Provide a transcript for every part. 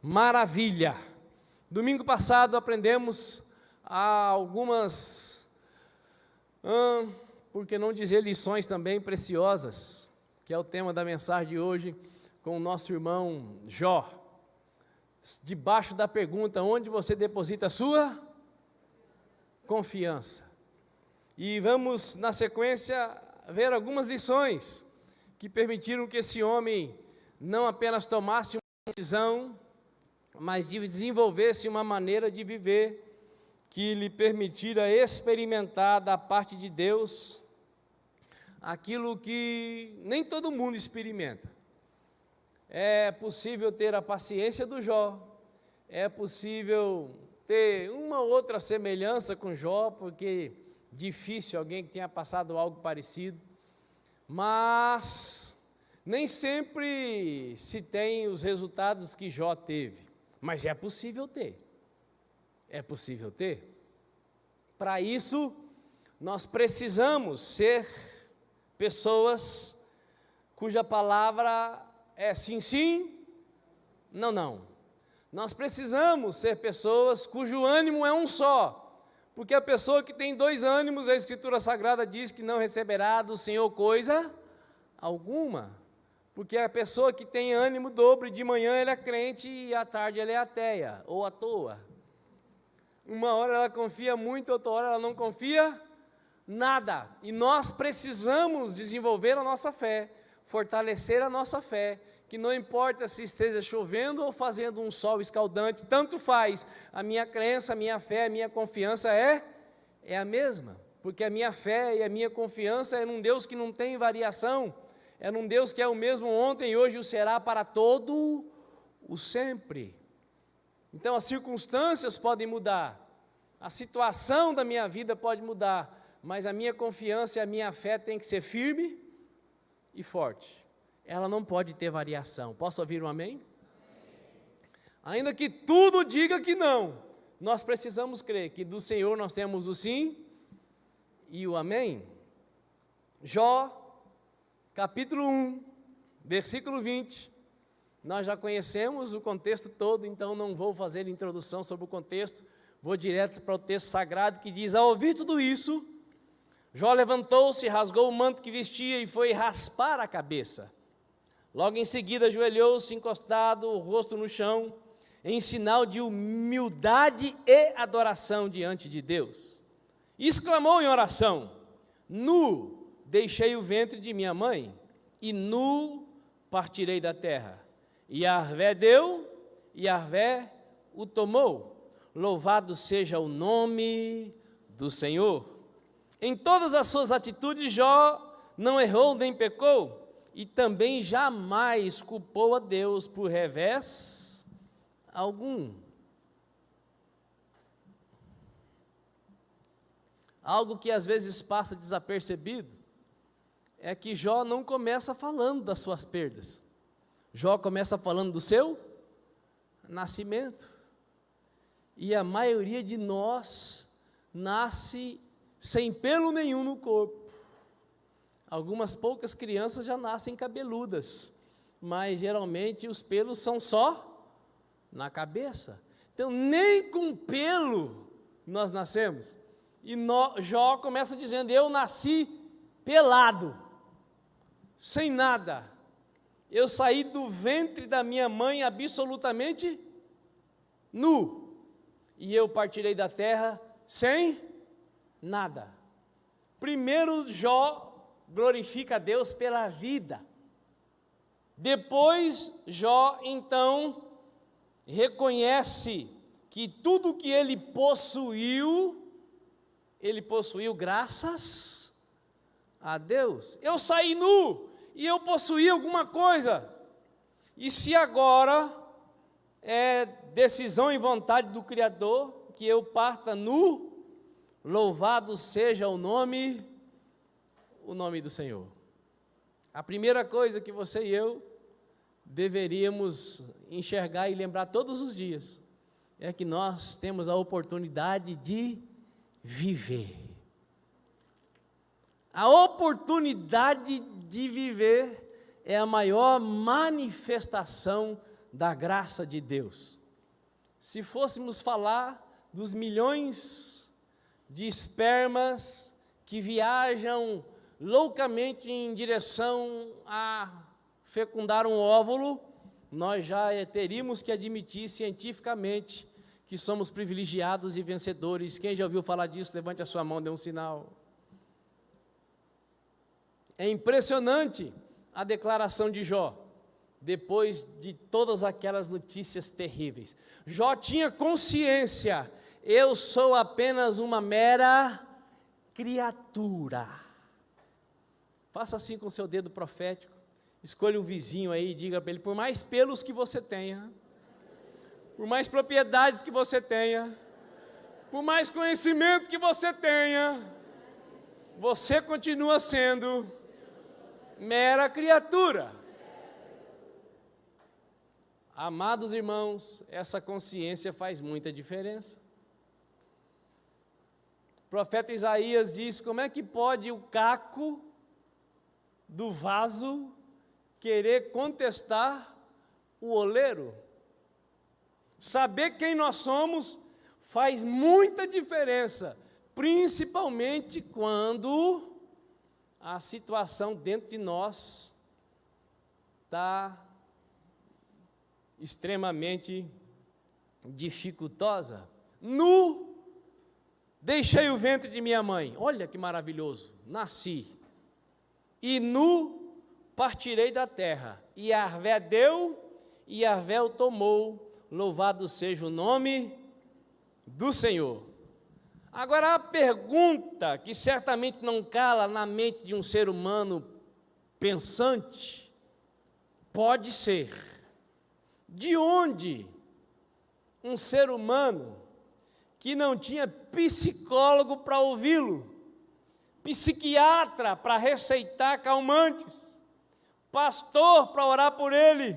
Maravilha! Domingo passado aprendemos algumas, por que não dizer lições também preciosas, que é o tema da mensagem de hoje, com o nosso irmão Jó. Debaixo da pergunta, onde você deposita a sua confiança? E vamos, na sequência, ver algumas lições que permitiram que esse homem não apenas tomasse uma decisão, mas desenvolvesse uma maneira de viver que lhe permitira experimentar da parte de Deus aquilo que nem todo mundo experimenta. É possível ter a paciência do Jó, é possível ter uma outra semelhança com Jó, porque difícil alguém que tenha passado algo parecido, mas nem sempre se tem os resultados que Jó teve. Mas é possível ter. É possível ter. Para isso, nós precisamos ser pessoas cuja palavra é sim, sim, não, não. Nós precisamos ser pessoas cujo ânimo é um só. Porque a pessoa que tem dois ânimos, a Escritura Sagrada diz que não receberá do Senhor coisa alguma. Porque a pessoa que tem ânimo dobro, de manhã ela é crente e à tarde ela é ateia, ou à toa. Uma hora ela confia muito, outra hora ela não confia nada. E nós precisamos desenvolver a nossa fé, fortalecer a nossa fé, que não importa se esteja chovendo ou fazendo um sol escaldante, tanto faz. A minha crença, a minha fé, a minha confiança é a mesma. Porque a minha fé e a minha confiança é num Deus que não tem variação. É num Deus que é o mesmo ontem e hoje o será para todo o sempre. Então as circunstâncias podem mudar, a situação da minha vida pode mudar, mas a minha confiança e a minha fé tem que ser firme e forte. Ela não pode ter variação. Posso ouvir um amém? Ainda que tudo diga que não, nós precisamos crer que do Senhor nós temos o sim e o amém. Jó, capítulo 1, versículo 20, nós já conhecemos o contexto todo, então não vou fazer introdução sobre o contexto, vou direto para o texto sagrado que diz: ao ouvir tudo isso, Jó levantou-se, rasgou o manto que vestia e foi raspar a cabeça. Logo em seguida ajoelhou-se encostado, o rosto no chão, em sinal de humildade e adoração diante de Deus. E exclamou em oração: nu deixei o ventre de minha mãe, e nu partirei da terra. E Yahvé deu, e Yahvé o tomou. Louvado seja o nome do Senhor. Em todas as suas atitudes, Jó não errou nem pecou, e também jamais culpou a Deus por revés algum. Algo que às vezes passa desapercebido é que Jó não começa falando das suas perdas. Jó começa falando do seu nascimento. E a maioria de nós nasce sem pelo nenhum no corpo. Algumas poucas crianças já nascem cabeludas, mas geralmente os pelos são só na cabeça. Então nem com pelo nós nascemos. E Jó começa dizendo: eu nasci pelado, sem nada. Eu saí do ventre da minha mãe absolutamente nu, e eu partirei da terra sem nada. Primeiro Jó glorifica a Deus pela vida. Depois Jó então reconhece que tudo que ele possuiu graças a Deus. Eu saí nu e eu possuí alguma coisa. E se agora é decisão e vontade do Criador que eu parta nu, louvado seja o nome do Senhor. A primeira coisa que você e eu deveríamos enxergar e lembrar todos os dias é que nós temos a oportunidade de viver. A oportunidade de viver é a maior manifestação da graça de Deus. Se fôssemos falar dos milhões de espermas que viajam loucamente em direção a fecundar um óvulo, nós já teríamos que admitir cientificamente que somos privilegiados e vencedores. Quem já ouviu falar disso, levante a sua mão, dê um sinal. É impressionante a declaração de Jó, depois de todas aquelas notícias terríveis. Jó tinha consciência: eu sou apenas uma mera criatura. Faça assim com o seu dedo profético, escolha um vizinho aí e diga para ele: por mais pelos que você tenha, por mais propriedades que você tenha, por mais conhecimento que você tenha, você continua sendo mera criatura. Amados irmãos, essa consciência faz muita diferença. O profeta Isaías diz: como é que pode o caco do vaso querer contestar o oleiro? Saber quem nós somos faz muita diferença, principalmente quando a situação dentro de nós está extremamente dificultosa. Nu, deixei o ventre de minha mãe. Olha que maravilhoso, nasci. E nu partirei da terra. E Yahvé deu, e Yahvé o tomou. Louvado seja o nome do Senhor. Agora, a pergunta que certamente não cala na mente de um ser humano pensante, pode ser: de onde um ser humano que não tinha psicólogo para ouvi-lo, psiquiatra para receitar calmantes, pastor para orar por ele,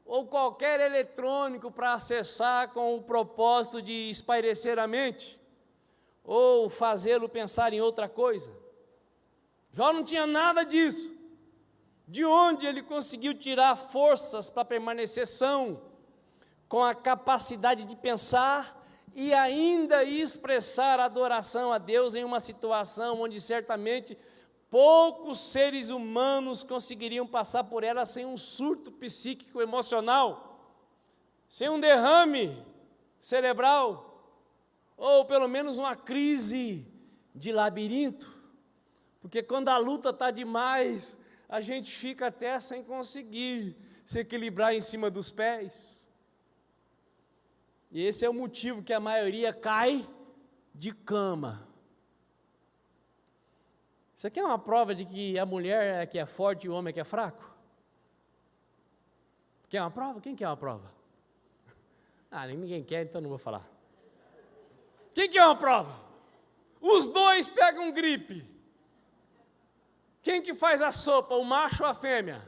ou qualquer eletrônico para acessar com o propósito de espairecer a mente, ou fazê-lo pensar em outra coisa? Jó não tinha nada disso. De onde ele conseguiu tirar forças para permanecer são, com a capacidade de pensar e ainda expressar adoração a Deus em uma situação onde certamente poucos seres humanos conseguiriam passar por ela sem um surto psíquico emocional, sem um derrame cerebral, ou pelo menos uma crise de labirinto? Porque quando a luta está demais, a gente fica até sem conseguir se equilibrar em cima dos pés. E esse é o motivo que a maioria cai de cama. Isso aqui é uma prova de que a mulher é que é forte e o homem é que é fraco? Quer uma prova? Quem quer uma prova? Ah, ninguém quer, então não vou falar. Quem quer uma prova? Os dois pegam gripe. Quem que faz a sopa, o macho ou a fêmea?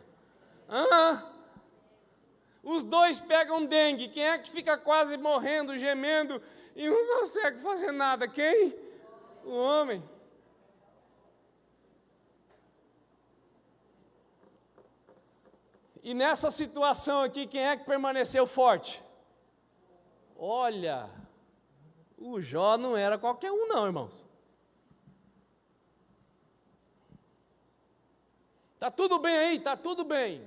Os dois pegam dengue. Quem é que fica quase morrendo, gemendo e não consegue fazer nada? Quem? O homem. E nessa situação aqui, quem é que permaneceu forte? Olha, o Jó não era qualquer um não, irmãos. Está tudo bem aí? Está tudo bem.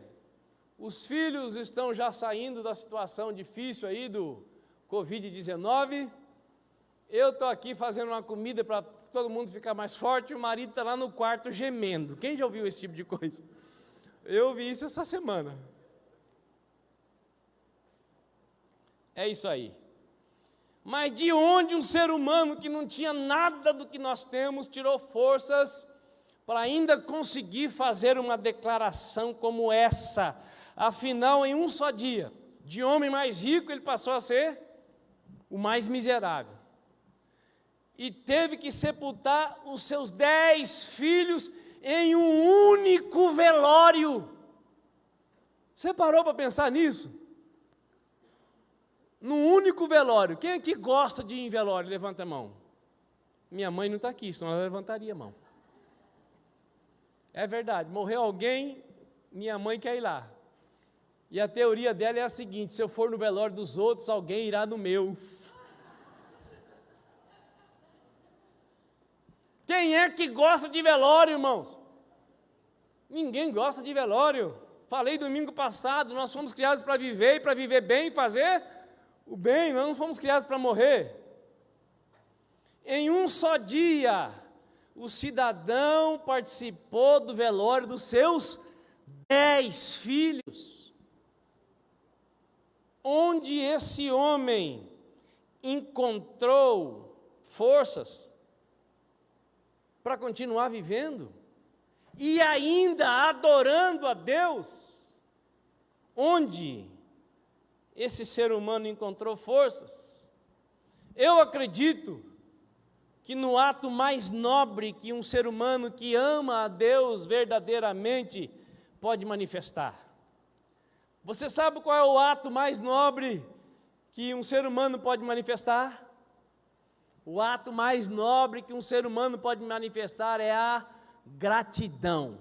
Os filhos estão já saindo da situação difícil aí do Covid-19. Eu estou aqui fazendo uma comida para todo mundo ficar mais forte, e o marido está lá no quarto gemendo. Quem já ouviu esse tipo de coisa? Eu ouvi isso essa semana. É isso aí. Mas de onde um ser humano que não tinha nada do que nós temos tirou forças para ainda conseguir fazer uma declaração como essa? Afinal, em um só dia, de homem mais rico, ele passou a ser o mais miserável. E teve que sepultar os seus 10 filhos em um único velório. Você parou para pensar nisso? Num único velório. Quem aqui gosta de ir em velório? Levanta a mão. Minha mãe não está aqui, senão ela levantaria a mão. É verdade, morreu alguém, minha mãe quer ir lá. E a teoria dela é a seguinte: se eu for no velório dos outros, alguém irá no meu. Quem é que gosta de velório, irmãos? Ninguém gosta de velório. Falei domingo passado, nós fomos criados para viver, e para viver bem, fazer o bem, nós não fomos criados para morrer. Em um só dia, o cidadão participou do velório dos seus 10 filhos. Onde esse homem encontrou forças para continuar vivendo e ainda adorando a Deus? Onde esse ser humano encontrou forças? Eu acredito que no ato mais nobre que um ser humano que ama a Deus verdadeiramente pode manifestar. Você sabe qual é o ato mais nobre que um ser humano pode manifestar? O ato mais nobre que um ser humano pode manifestar é a gratidão.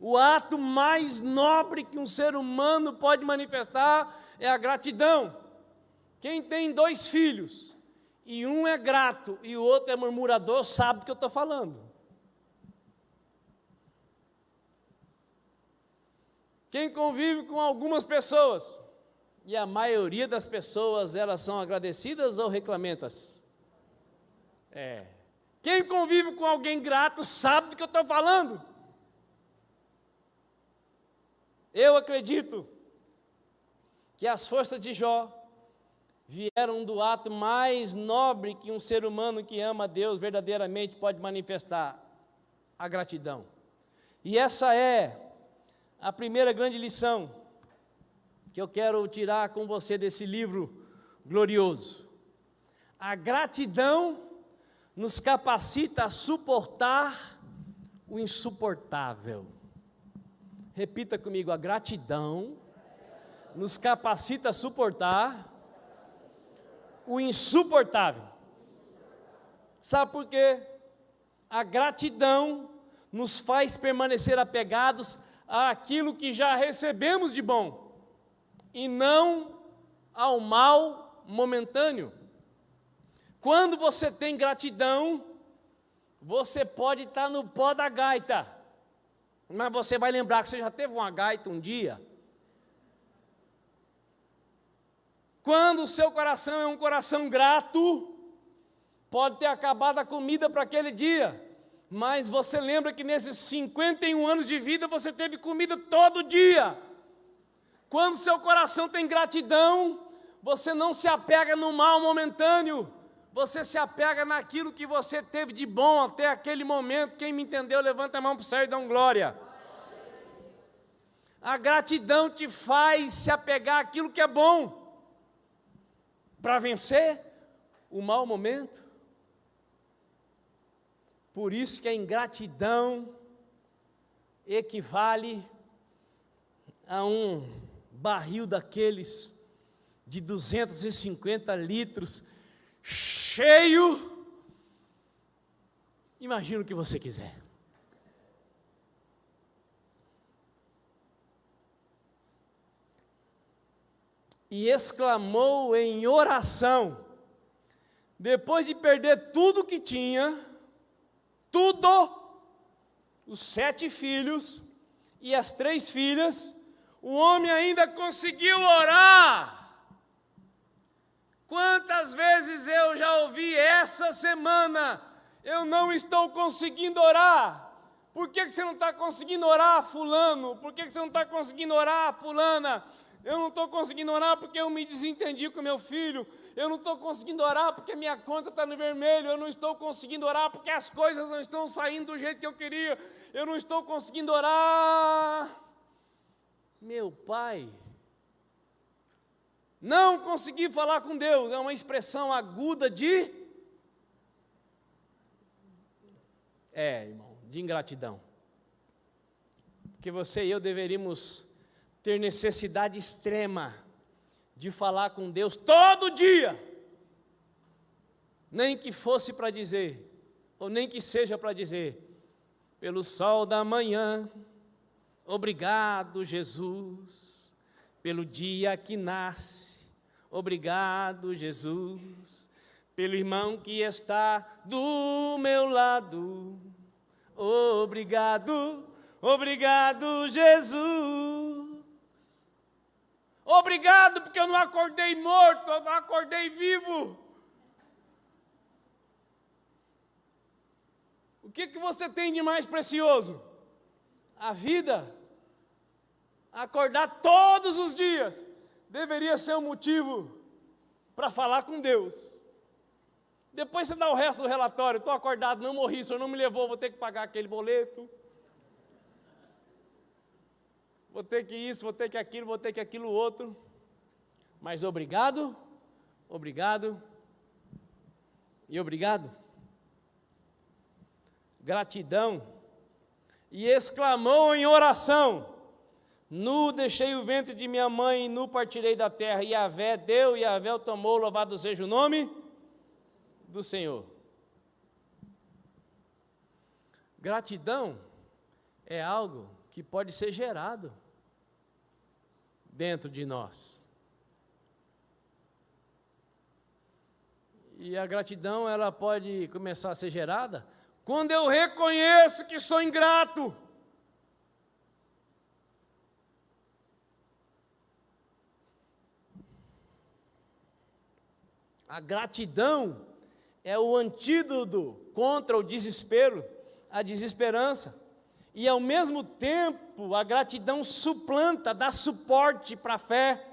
O ato mais nobre que um ser humano pode manifestar é a gratidão. Quem tem 2 filhos, e um é grato e o outro é murmurador, sabe do que eu estou falando. Quem convive com algumas pessoas, e a maioria das pessoas, elas são agradecidas ou reclamentas? Quem convive com alguém grato sabe do que eu estou falando. Eu acredito que as forças de Jó vieram do ato mais nobre que um ser humano que ama a Deus verdadeiramente pode manifestar, a gratidão. E essa é a primeira grande lição que eu quero tirar com você desse livro glorioso. A gratidão nos capacita a suportar o insuportável. Repita comigo: a gratidão nos capacita a suportar o insuportável. Sabe por quê? A gratidão nos faz permanecer apegados àquilo que já recebemos de bom, e não ao mal momentâneo. Quando você tem gratidão, você pode estar no pó da gaita, mas você vai lembrar que você já teve uma gaita um dia. Quando o seu coração é um coração grato, pode ter acabado a comida para aquele dia, mas você lembra que nesses 51 anos de vida você teve comida todo dia. Quando o seu coração tem gratidão, você não se apega no mal momentâneo, você se apega naquilo que você teve de bom até aquele momento. Quem me entendeu, levanta a mão para o céu e dá um glória. A gratidão te faz se apegar àquilo que é bom, para vencer o mau momento. Por isso que a ingratidão equivale a um barril daqueles de 250 litros, cheio, imagina o que você quiser. E exclamou em oração, depois de perder tudo que tinha, tudo, os 7 filhos e as 3 filhas, o homem ainda conseguiu orar. Quantas vezes eu já ouvi essa semana: eu não estou conseguindo orar. Por que você não está conseguindo orar, fulano? Por que você não está conseguindo orar, fulana? Eu não estou conseguindo orar porque eu me desentendi com meu filho. Eu não estou conseguindo orar porque minha conta está no vermelho. Eu não estou conseguindo orar porque as coisas não estão saindo do jeito que eu queria. Eu não estou conseguindo orar. Meu pai, não consegui falar com Deus é uma expressão aguda de de ingratidão. Porque você e eu deveríamos ter necessidade extrema de falar com Deus todo dia, nem que fosse para dizer, ou nem que seja para dizer: pelo sol da manhã, Obrigado, Jesus, pelo dia que nasce. Obrigado, Jesus, pelo irmão que está do meu lado. Obrigado, obrigado, Jesus. Obrigado porque eu não acordei morto, eu não acordei vivo. O que você tem de mais precioso? A vida. Acordar todos os dias deveria ser um motivo para falar com Deus. Depois você dá o resto do relatório. Estou acordado, não morri, o senhor não me levou, vou ter que pagar aquele boleto. Vou ter que isso, vou ter que aquilo, vou ter que aquilo outro. Mas obrigado, obrigado e obrigado. Gratidão. E exclamou em oração: nu deixei o ventre de minha mãe e nu partirei da terra. E Yahvé deu, e Yahvé o tomou, louvado seja o nome do Senhor. Gratidão é algo que pode ser gerado dentro de nós. E a gratidão, ela pode começar a ser gerada quando eu reconheço que sou ingrato. A gratidão é o antídoto contra o desespero, a desesperança. E, ao mesmo tempo, a gratidão suplanta, dá suporte para a fé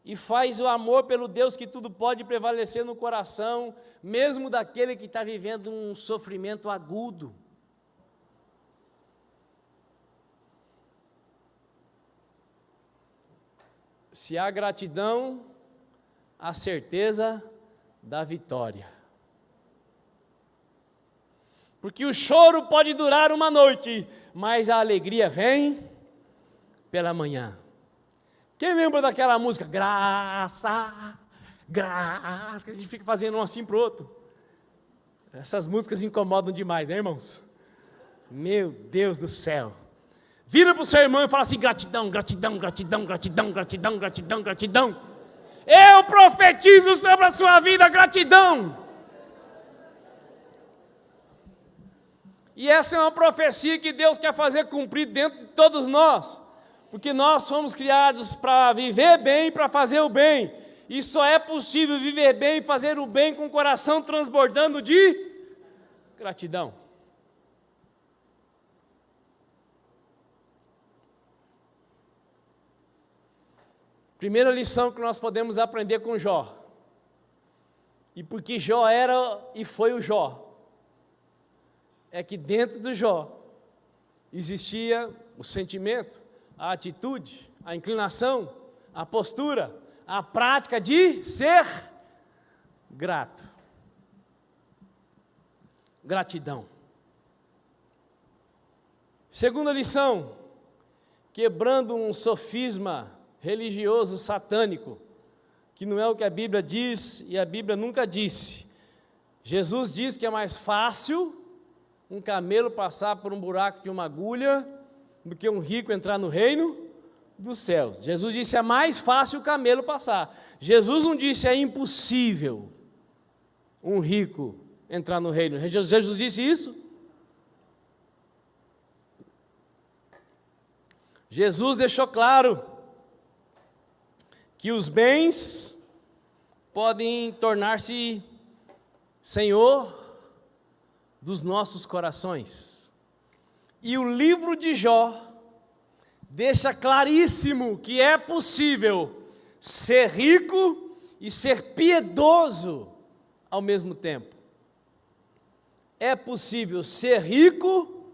e faz o amor pelo Deus que tudo pode prevalecer no coração, mesmo daquele que está vivendo um sofrimento agudo. Se há gratidão, há certeza da vitória. Porque o choro pode durar uma noite, mas a alegria vem pela manhã. Quem lembra daquela música? Graça, graça, que a gente fica fazendo um assim para o outro. Essas músicas incomodam demais, né, irmãos? Meu Deus do céu. Vira para o seu irmão e fala assim: gratidão, gratidão, gratidão, gratidão, gratidão, gratidão, gratidão. Eu profetizo sobre a sua vida gratidão. E essa é uma profecia que Deus quer fazer cumprir dentro de todos nós, porque nós fomos criados para viver bem, para fazer o bem, e só é possível viver bem e fazer o bem com o coração transbordando de gratidão. Primeira lição que nós podemos aprender com Jó, e porque Jó era e foi o Jó, é que dentro do Jó existia o sentimento, a atitude, a inclinação, a postura, a prática de ser grato. Gratidão. Segunda lição, quebrando um sofisma religioso satânico, que não é o que a Bíblia diz e a Bíblia nunca disse. Jesus diz que é mais fácil um camelo passar por um buraco de uma agulha do que um rico entrar no reino dos céus. Jesus disse: é mais fácil o camelo passar. Jesus não disse: é impossível um rico entrar no reino. Jesus disse isso? Jesus deixou claro que os bens podem tornar-se senhor dos nossos corações. E o livro de Jó deixa claríssimo que é possível ser rico e ser piedoso ao mesmo tempo. É possível ser rico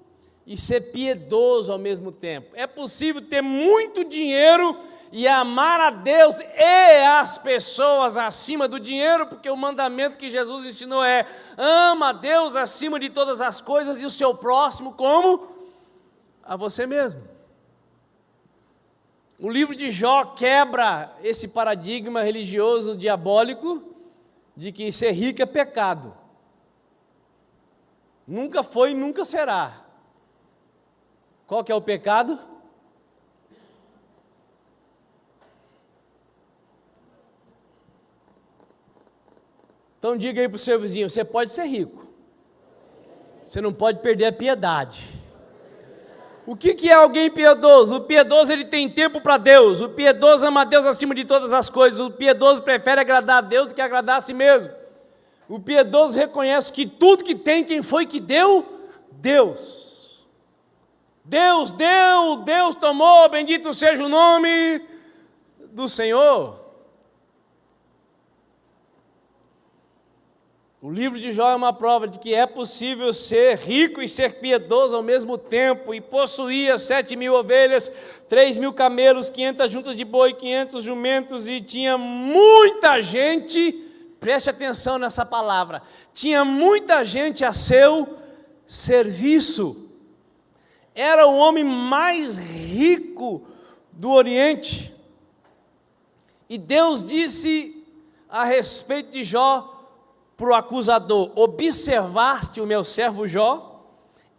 e ser piedoso ao mesmo tempo. É possível ter muito dinheiro e amar a Deus e as pessoas acima do dinheiro, porque o mandamento que Jesus ensinou é: ama a Deus acima de todas as coisas e o seu próximo como a você mesmo. O livro de Jó quebra esse paradigma religioso diabólico de que ser rico é pecado. Nunca foi e nunca será. Qual que é o pecado? Então diga aí para o seu vizinho, você pode ser rico, você não pode perder a piedade. O que é alguém piedoso? O piedoso, ele tem tempo para Deus. O piedoso ama a Deus acima de todas as coisas. O piedoso prefere agradar a Deus do que agradar a si mesmo. O piedoso reconhece que tudo que tem, quem foi que deu? Deus. Deus deu, Deus tomou, bendito seja o nome do Senhor. O livro de Jó é uma prova de que é possível ser rico e ser piedoso ao mesmo tempo, e possuía 7.000 ovelhas, 3.000 camelos, 500 juntas de boi, 500 jumentos, e tinha muita gente, preste atenção nessa palavra, tinha muita gente a seu serviço. Era o homem mais rico do Oriente. E Deus disse a respeito de Jó para o acusador: observaste o meu servo Jó?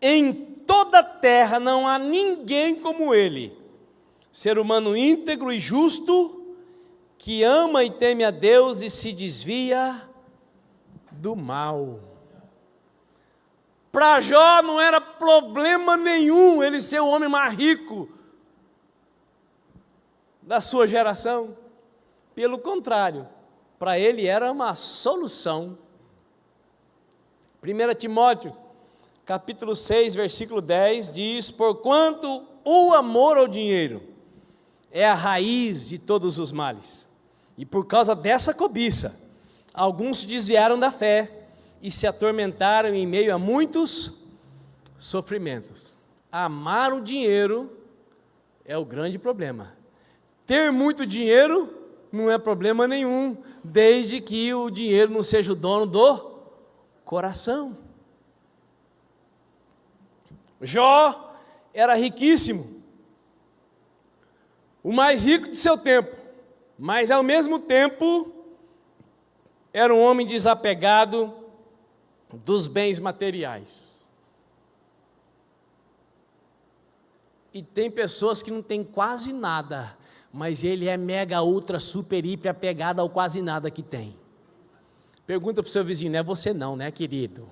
Em toda a terra não há ninguém como ele, ser humano íntegro e justo, que ama e teme a Deus e se desvia do mal. Para Jó não era problema nenhum ele ser o homem mais rico da sua geração. Pelo contrário, para ele era uma solução. 1 Timóteo, capítulo 6, versículo 10, diz: porquanto o amor ao dinheiro é a raiz de todos os males, e por causa dessa cobiça, alguns se desviaram da fé e se atormentaram em meio a muitos sofrimentos. Amar o dinheiro é o grande problema. Ter muito dinheiro não é problema nenhum, desde que o dinheiro não seja o dono do coração. Jó era riquíssimo, o mais rico de seu tempo, mas ao mesmo tempo era um homem desapegado dos bens materiais. E tem pessoas que não têm quase nada, mas ele é mega, ultra, super, hiper apegado ao quase nada que tem. Pergunta para o seu vizinho: não é você não, né, querido?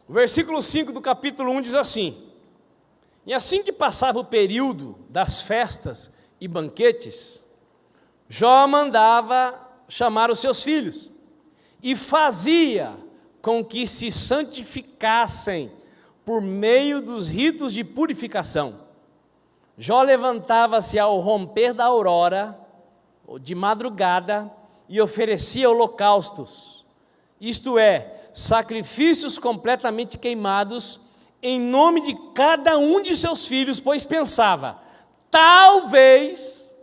O versículo 5 do capítulo 1 diz assim: e assim que passava o período das festas e banquetes, Jó mandava chamar os seus filhos e fazia com que se santificassem por meio dos ritos de purificação. Jó levantava-se ao romper da aurora, ou de madrugada, e oferecia holocaustos, isto é, sacrifícios completamente queimados, em nome de cada um de seus filhos, pois pensava: talvez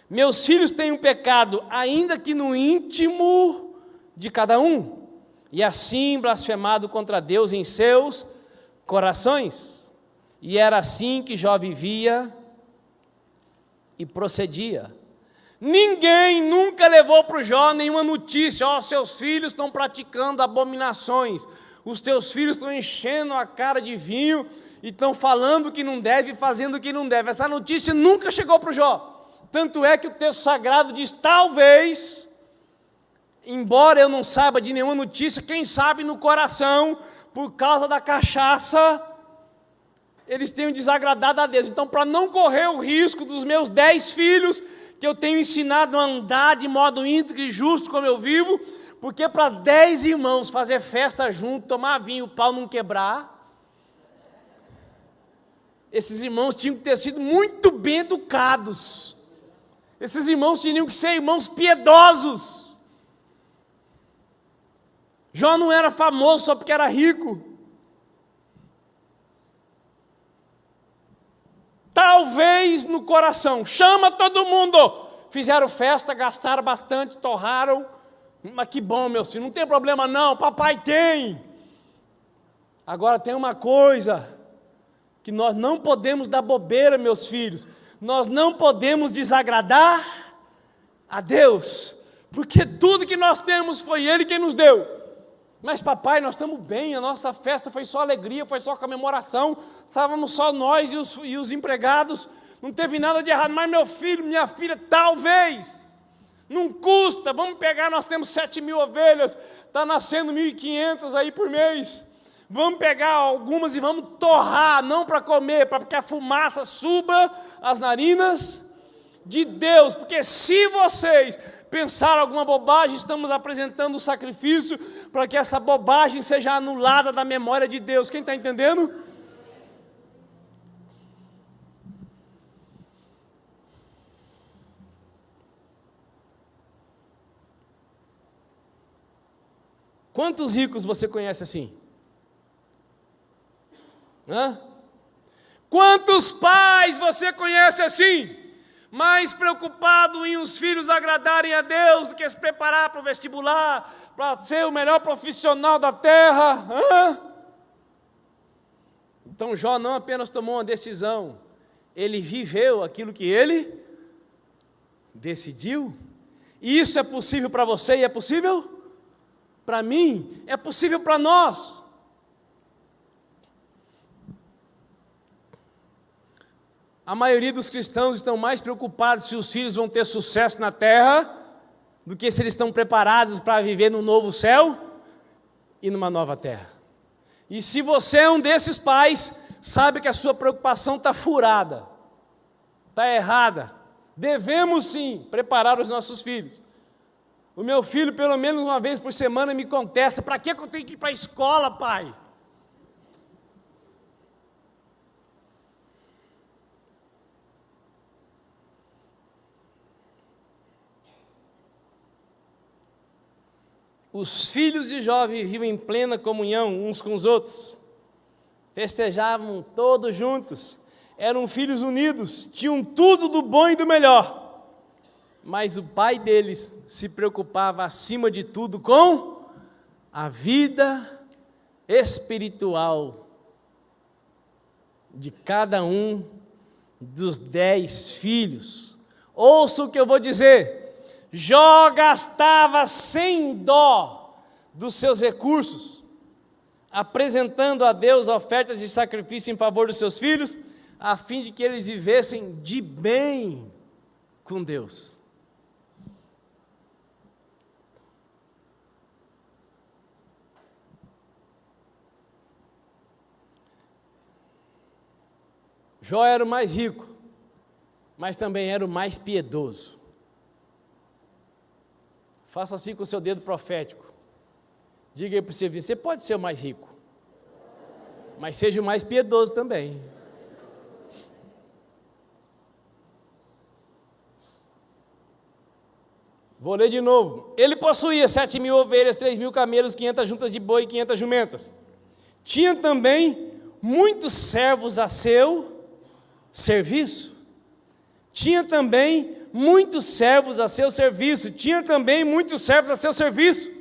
meus filhos tenham pecado, ainda que no íntimo de cada um, e assim blasfemado contra Deus em seus corações. E era assim que Jó vivia e procedia. Ninguém nunca levou para o Jó nenhuma notícia: ó, seus filhos estão praticando abominações, os teus filhos estão enchendo a cara de vinho e estão falando que não deve, fazendo o que não deve. Essa notícia nunca chegou para o Jó. Tanto é que o texto sagrado diz: talvez, embora eu não saiba de nenhuma notícia, quem sabe no coração, por causa da cachaça, eles tenham desagradado a Deus. Então, para não correr o risco dos meus 10 filhos, que eu tenho ensinado a andar de modo íntegro e justo como eu vivo, porque para 10 irmãos fazer festa junto, tomar vinho, o pau não quebrar, esses irmãos tinham que ter sido muito bem educados. Esses irmãos tinham que ser irmãos piedosos. Jó não era famoso só porque era rico. Talvez no coração, chama todo mundo. Fizeram festa, gastaram bastante, torraram. Mas que bom, meu filho, não tem problema não, papai tem. Agora tem uma coisa, que nós não podemos dar bobeira, meus filhos. Nós não podemos desagradar a Deus, porque tudo que nós temos foi Ele quem nos deu. Mas papai, nós estamos bem, a nossa festa foi só alegria, foi só comemoração, estávamos só nós e os empregados, não teve nada de errado, mas meu filho, minha filha, talvez, não custa, vamos pegar, nós temos 7.000 ovelhas, está nascendo 1.500 aí por mês, vamos pegar algumas e vamos torrar, não para comer, para que a fumaça suba as narinas de Deus, porque se vocês pensaram alguma bobagem, estamos apresentando o sacrifício para que essa bobagem seja anulada da memória de Deus. Quem está entendendo? Quantos ricos você conhece assim? Hã? Quantos pais você conhece assim? Mais preocupado em os filhos agradarem a Deus do que se preparar para o vestibular, para ser o melhor profissional da terra. Hã? Então Jó não apenas tomou uma decisão, ele viveu aquilo que ele decidiu. E isso é possível para você e é possível para mim, é possível para nós. A maioria dos cristãos estão mais preocupados se os filhos vão ter sucesso na terra do que se eles estão preparados para viver num novo céu e numa nova terra. E se você é um desses pais, sabe que a sua preocupação está furada, está errada. Devemos sim preparar os nossos filhos. O meu filho, pelo menos uma vez por semana, me contesta: para que eu tenho que ir para a escola, pai? Os filhos de Jó viviam em plena comunhão uns com os outros, festejavam todos juntos, eram filhos unidos, tinham tudo do bom e do melhor, mas o pai deles se preocupava acima de tudo com a vida espiritual de cada um dos 10 filhos. Ouça o que eu vou dizer. Jó gastava sem dó dos seus recursos, apresentando a Deus ofertas de sacrifício em favor dos seus filhos, a fim de que eles vivessem de bem com Deus. Jó era o mais rico, mas também era o mais piedoso. Faça assim com o seu dedo profético. Diga aí para você: você pode ser o mais rico, mas seja o mais piedoso também. Vou ler de novo. Ele possuía 7.000 ovelhas, 3.000 camelos, 500 juntas de boi e 500 jumentas. Tinha também muitos servos a seu serviço. Tinha também muitos servos a seu serviço. Tinha também muitos servos a seu serviço.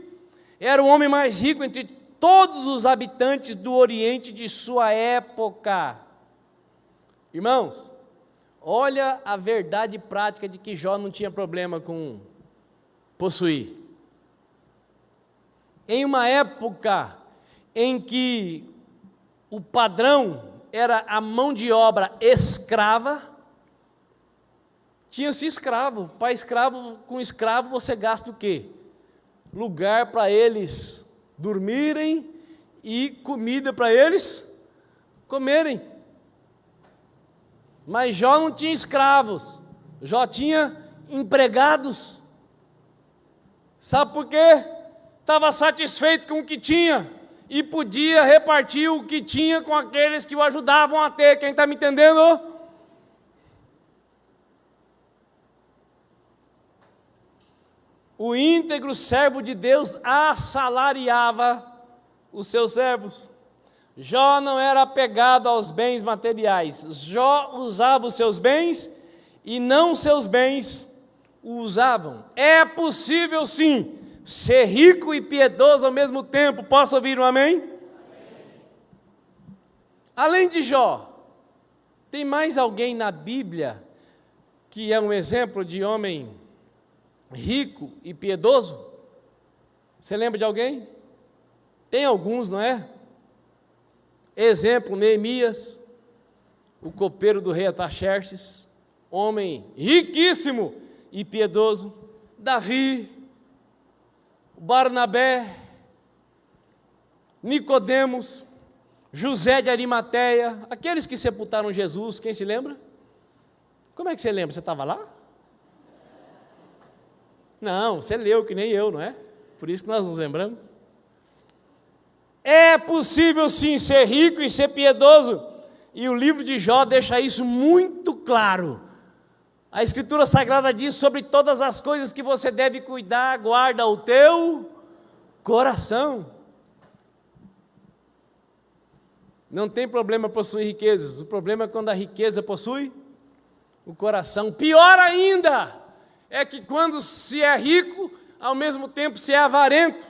Era o homem mais rico entre todos os habitantes do Oriente de sua época. Irmãos, olha a verdade prática de que Jó não tinha problema com possuir. Em uma época em que o padrão era a mão de obra escrava, tinha-se escravo. Para escravo, com escravo você gasta o quê? Lugar para eles dormirem e comida para eles comerem. Mas Jó não tinha escravos, Jó tinha empregados. Sabe por quê? Estava satisfeito com o que tinha e podia repartir o que tinha com aqueles que o ajudavam a ter. Quem está me entendendo? O íntegro servo de Deus assalariava os seus servos. Jó não era apegado aos bens materiais. Jó usava os seus bens e não seus bens o usavam. É possível sim ser rico e piedoso ao mesmo tempo. Posso ouvir um amém? Amém. Além de Jó, tem mais alguém na Bíblia que é um exemplo de homem rico e piedoso? Você lembra de alguém? Tem alguns, não é? Exemplo, Neemias, o copeiro do rei Artaxerxes. homem riquíssimo e piedoso, Davi, Barnabé, Nicodemos, José de Arimateia, aqueles que sepultaram Jesus, quem se lembra? Como é que você lembra? Você estava lá? Não, você leu que nem eu, não é? Por isso que nós nos lembramos. É possível sim ser rico e ser piedoso, e o livro de Jó deixa isso muito claro. A Escritura Sagrada diz: sobre todas as coisas que você deve cuidar, guarda o teu coração. Não tem problema possuir riquezas, o problema é quando a riqueza possui o coração. Pior ainda é que quando se é rico, ao mesmo tempo se é avarento,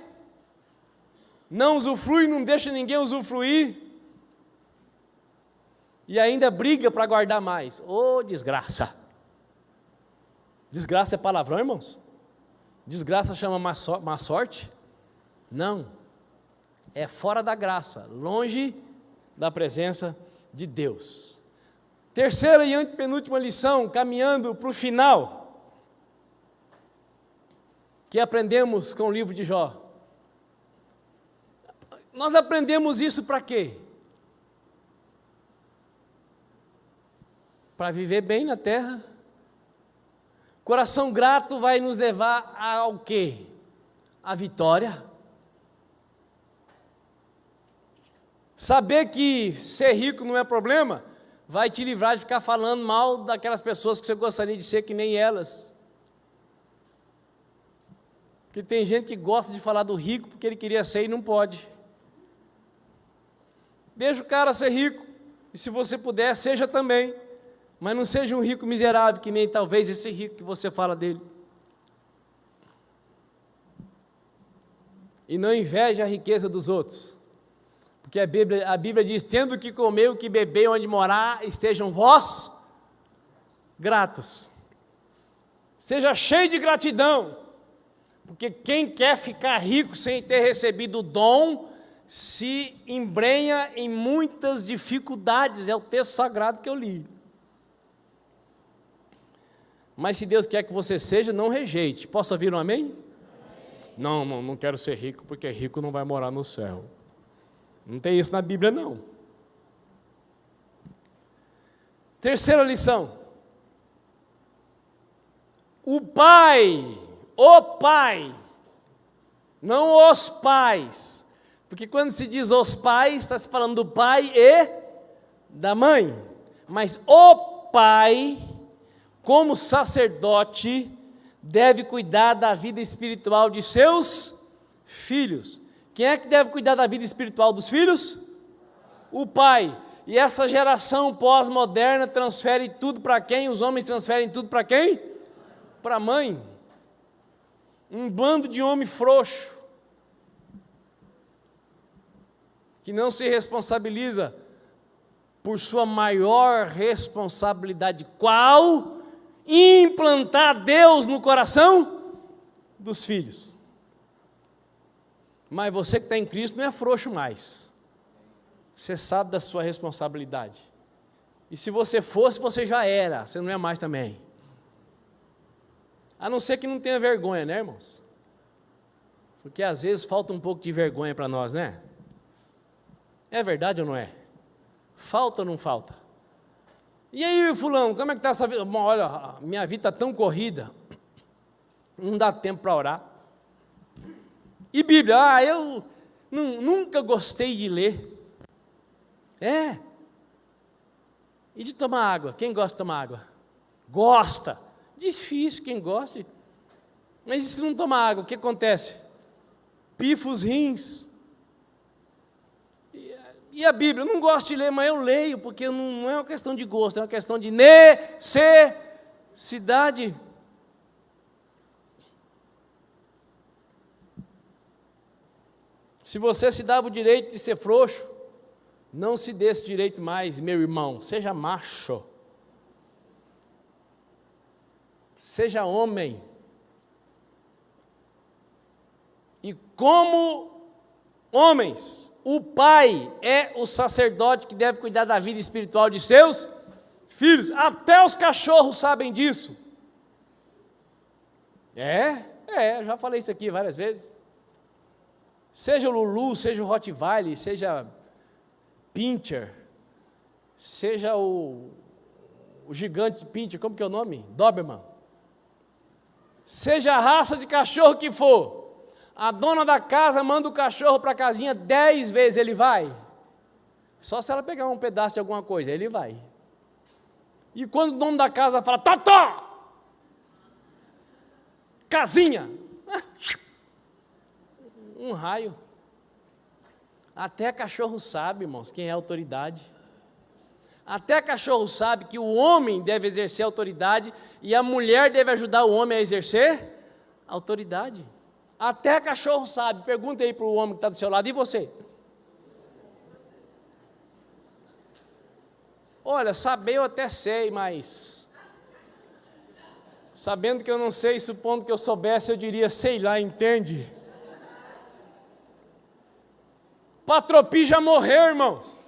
não usufrui, não deixa ninguém usufruir, e ainda briga para guardar mais. Ô, desgraça! Desgraça é palavrão, irmãos? Desgraça chama má sorte? Não, é fora da graça, longe da presença de Deus. Terceira e antepenúltima lição, caminhando para o final, que aprendemos com o livro de Jó. Nós aprendemos isso para quê? Para viver bem na terra. Coração grato vai nos levar ao quê? A vitória. Saber que ser rico não é problema, vai te livrar de ficar falando mal daquelas pessoas que você gostaria de ser que nem elas. Porque tem gente que gosta de falar do rico porque ele queria ser e não pode. Deixa o cara ser rico, e se você puder, seja também. Mas não seja um rico miserável, que nem talvez esse rico que você fala dele. E não inveje a riqueza dos outros. Porque a Bíblia diz: tendo que comer, o que beber, onde morar, estejam vós gratos. Seja cheio de gratidão. Porque quem quer ficar rico sem ter recebido o dom, se embrenha em muitas dificuldades. É o texto sagrado que eu li. Mas se Deus quer que você seja, não rejeite. Posso ouvir um amém? Não quero ser rico, porque rico não vai morar no céu. Não tem isso na Bíblia, não. Terceira lição. O pai, não os pais. Porque quando se diz os pais, está se falando do pai e da mãe. Mas o pai, como sacerdote, deve cuidar da vida espiritual de seus filhos. Quem é que deve cuidar da vida espiritual dos filhos? O pai. E essa geração pós-moderna transfere tudo para quem? Os homens transferem tudo para quem? Para a mãe. Um bando de homem frouxo, que não se responsabiliza por sua maior responsabilidade. Qual? Implantar Deus no coração dos filhos. Mas você que está em Cristo não é frouxo mais. Você sabe da sua responsabilidade. E se você fosse, você já era, você não é mais também. A não ser que não tenha vergonha, né, irmãos? Porque às vezes falta um pouco de vergonha para nós, né? É verdade ou não é? Falta ou não falta? E aí, fulano, como é que está essa vida? Bom, olha, minha vida está tão corrida, não dá tempo para orar. E Bíblia? Eu nunca gostei de ler. E de tomar água? Quem gosta de tomar água? Gosta. Difícil quem gosta. Mas e se não tomar água, o que acontece? Pifa os rins. E a Bíblia? Eu não gosto de ler, mas eu leio, porque não é uma questão de gosto, é uma questão de necessidade. Se você se dava o direito de ser frouxo, não se dê esse direito mais, meu irmão. Seja macho. Seja homem. E como homens, o pai é o sacerdote que deve cuidar da vida espiritual de seus Filhos, até os cachorros sabem disso. Já falei isso aqui várias vezes. Seja o Lulu, seja o Rottweiler, seja Pinscher, seja o gigante Pinscher, como que é o nome? Doberman. Seja a raça de cachorro que for, a dona da casa manda o cachorro para a casinha 10 vezes, ele vai. Só se ela pegar um pedaço de alguma coisa, ele vai. E quando o dono da casa fala, Totó! Casinha! Um raio. Até cachorro sabe, irmãos, quem é a autoridade. Até cachorro sabe que o homem deve exercer autoridade e a mulher deve ajudar o homem a exercer autoridade. Até cachorro sabe. Pergunta aí para o homem que está do seu lado, e você? Olha, saber eu até sei, mas sabendo que eu não sei, supondo que eu soubesse, eu diria, sei lá, entende? Patropi já morreu, irmãos.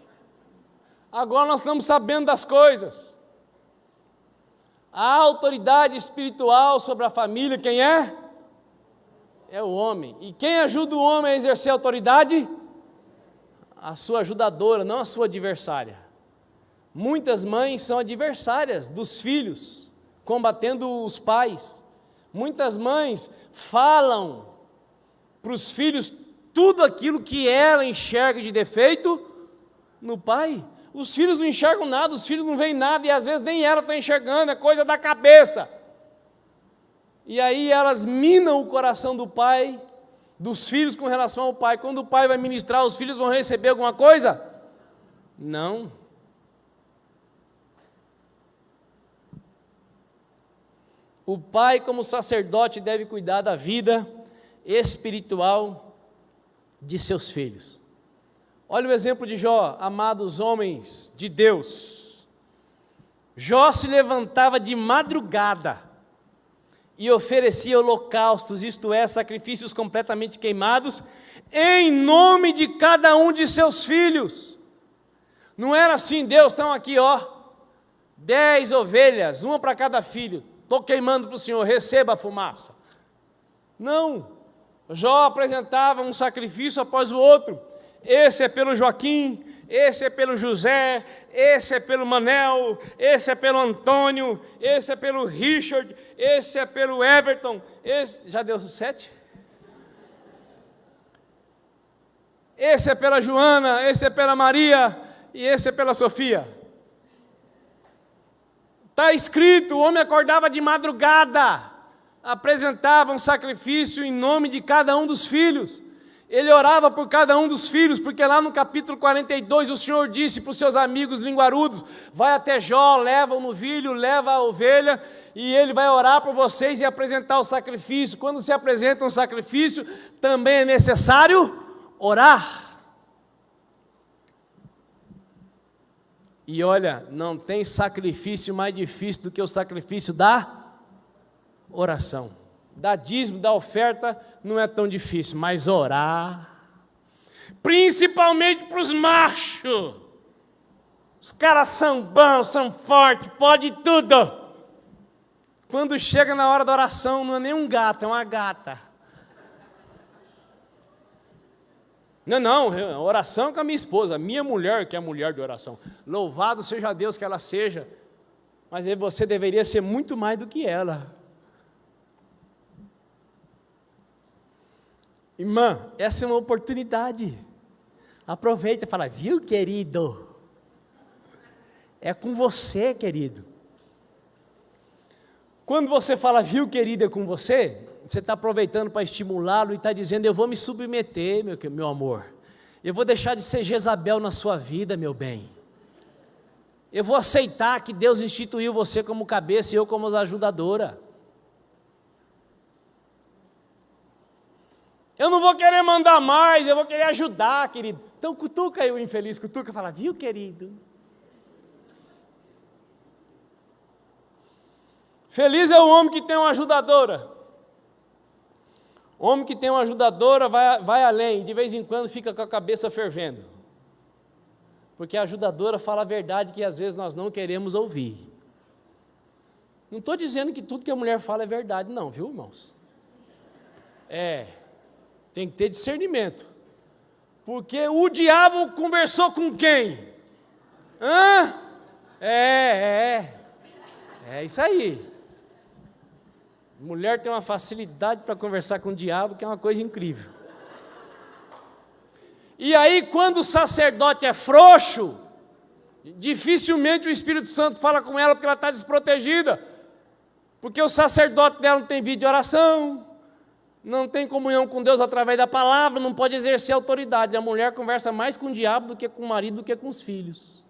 Agora nós estamos sabendo das coisas. A autoridade espiritual sobre a família, quem é? É o homem. E quem ajuda o homem a exercer a autoridade? A sua ajudadora, não a sua adversária. Muitas mães são adversárias dos filhos, combatendo os pais. Muitas mães falam para os filhos tudo aquilo que ela enxerga de defeito no pai. Os filhos não enxergam nada, os filhos não veem nada, e às vezes nem ela está enxergando, é coisa da cabeça. E aí elas minam o coração do pai, dos filhos com relação ao pai. Quando o pai vai ministrar, os filhos vão receber alguma coisa? Não. O pai, como sacerdote, deve cuidar da vida espiritual de seus filhos. Olha o exemplo de Jó, amados homens de Deus. Jó se levantava de madrugada e oferecia holocaustos, isto é, sacrifícios completamente queimados, em nome de cada um de seus filhos. Não era assim, Deus, estão aqui, 10 ovelhas, uma para cada filho. Estou queimando para o Senhor, receba a fumaça. Não, Jó apresentava um sacrifício após o outro. Esse é pelo Joaquim, esse é pelo José, esse é pelo Manel, esse é pelo Antônio, esse é pelo Richard, esse é pelo Everton, já deu 7? Esse é pela Joana, esse é pela Maria e esse é pela Sofia. Está escrito, o homem acordava de madrugada, apresentava um sacrifício em nome de cada um dos filhos. Ele orava por cada um dos filhos, porque lá no capítulo 42 o Senhor disse para os seus amigos linguarudos, vai até Jó, leva o novilho, leva a ovelha, e ele vai orar por vocês e apresentar o sacrifício. Quando se apresenta um sacrifício, também é necessário orar. E olha, não tem sacrifício mais difícil do que o sacrifício da oração. Dar dízimo, dar oferta, não é tão difícil, mas orar, principalmente para os machos, os caras são bons, são fortes, pode tudo. Quando chega na hora da oração, não é nem um gato, é uma gata. Não, oração com a minha esposa, minha mulher, que é a mulher de oração. Louvado seja Deus que ela seja, mas você deveria ser muito mais do que ela. Irmã, essa é uma oportunidade. Aproveita e fala, viu, querido? É com você, querido. Quando você fala, viu, querido, é com você, você está aproveitando para estimulá-lo e está dizendo, eu vou me submeter, meu amor. Eu vou deixar de ser Jezabel na sua vida, meu bem. Eu vou aceitar que Deus instituiu você como cabeça e eu como ajudadora. Eu não vou querer mandar mais, eu vou querer ajudar, querido. Então cutuca aí o infeliz, cutuca e fala, viu, querido? Feliz é o homem que tem uma ajudadora. O homem que tem uma ajudadora vai além, de vez em quando fica com a cabeça fervendo. Porque a ajudadora fala a verdade que às vezes nós não queremos ouvir. Não estou dizendo que tudo que a mulher fala é verdade, não, viu, irmãos? Tem que ter discernimento. Porque o diabo conversou com quem? É isso aí. Mulher tem uma facilidade para conversar com o diabo, que é uma coisa incrível. E aí, quando o sacerdote é frouxo, dificilmente o Espírito Santo fala com ela, porque ela está desprotegida. Porque o sacerdote dela não tem vida de oração, não tem comunhão com Deus através da palavra, não pode exercer autoridade. A mulher conversa mais com o diabo do que com o marido, do que com os filhos.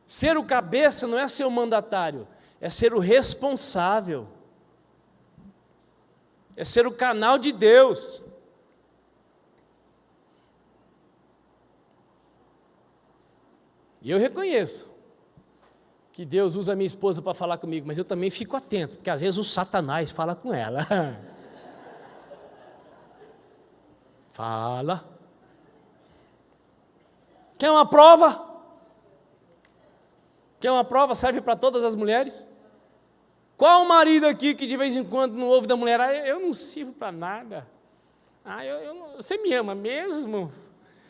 Ser o cabeça não é ser o mandatário, é ser o responsável. É ser o canal de Deus. E eu reconheço que Deus usa a minha esposa para falar comigo, mas eu também fico atento, porque às vezes o Satanás fala com ela. Fala. Quer uma prova? Quer uma prova? Serve para todas as mulheres? Qual o marido aqui que de vez em quando não ouve da mulher? Eu não sirvo para nada. Você me ama mesmo?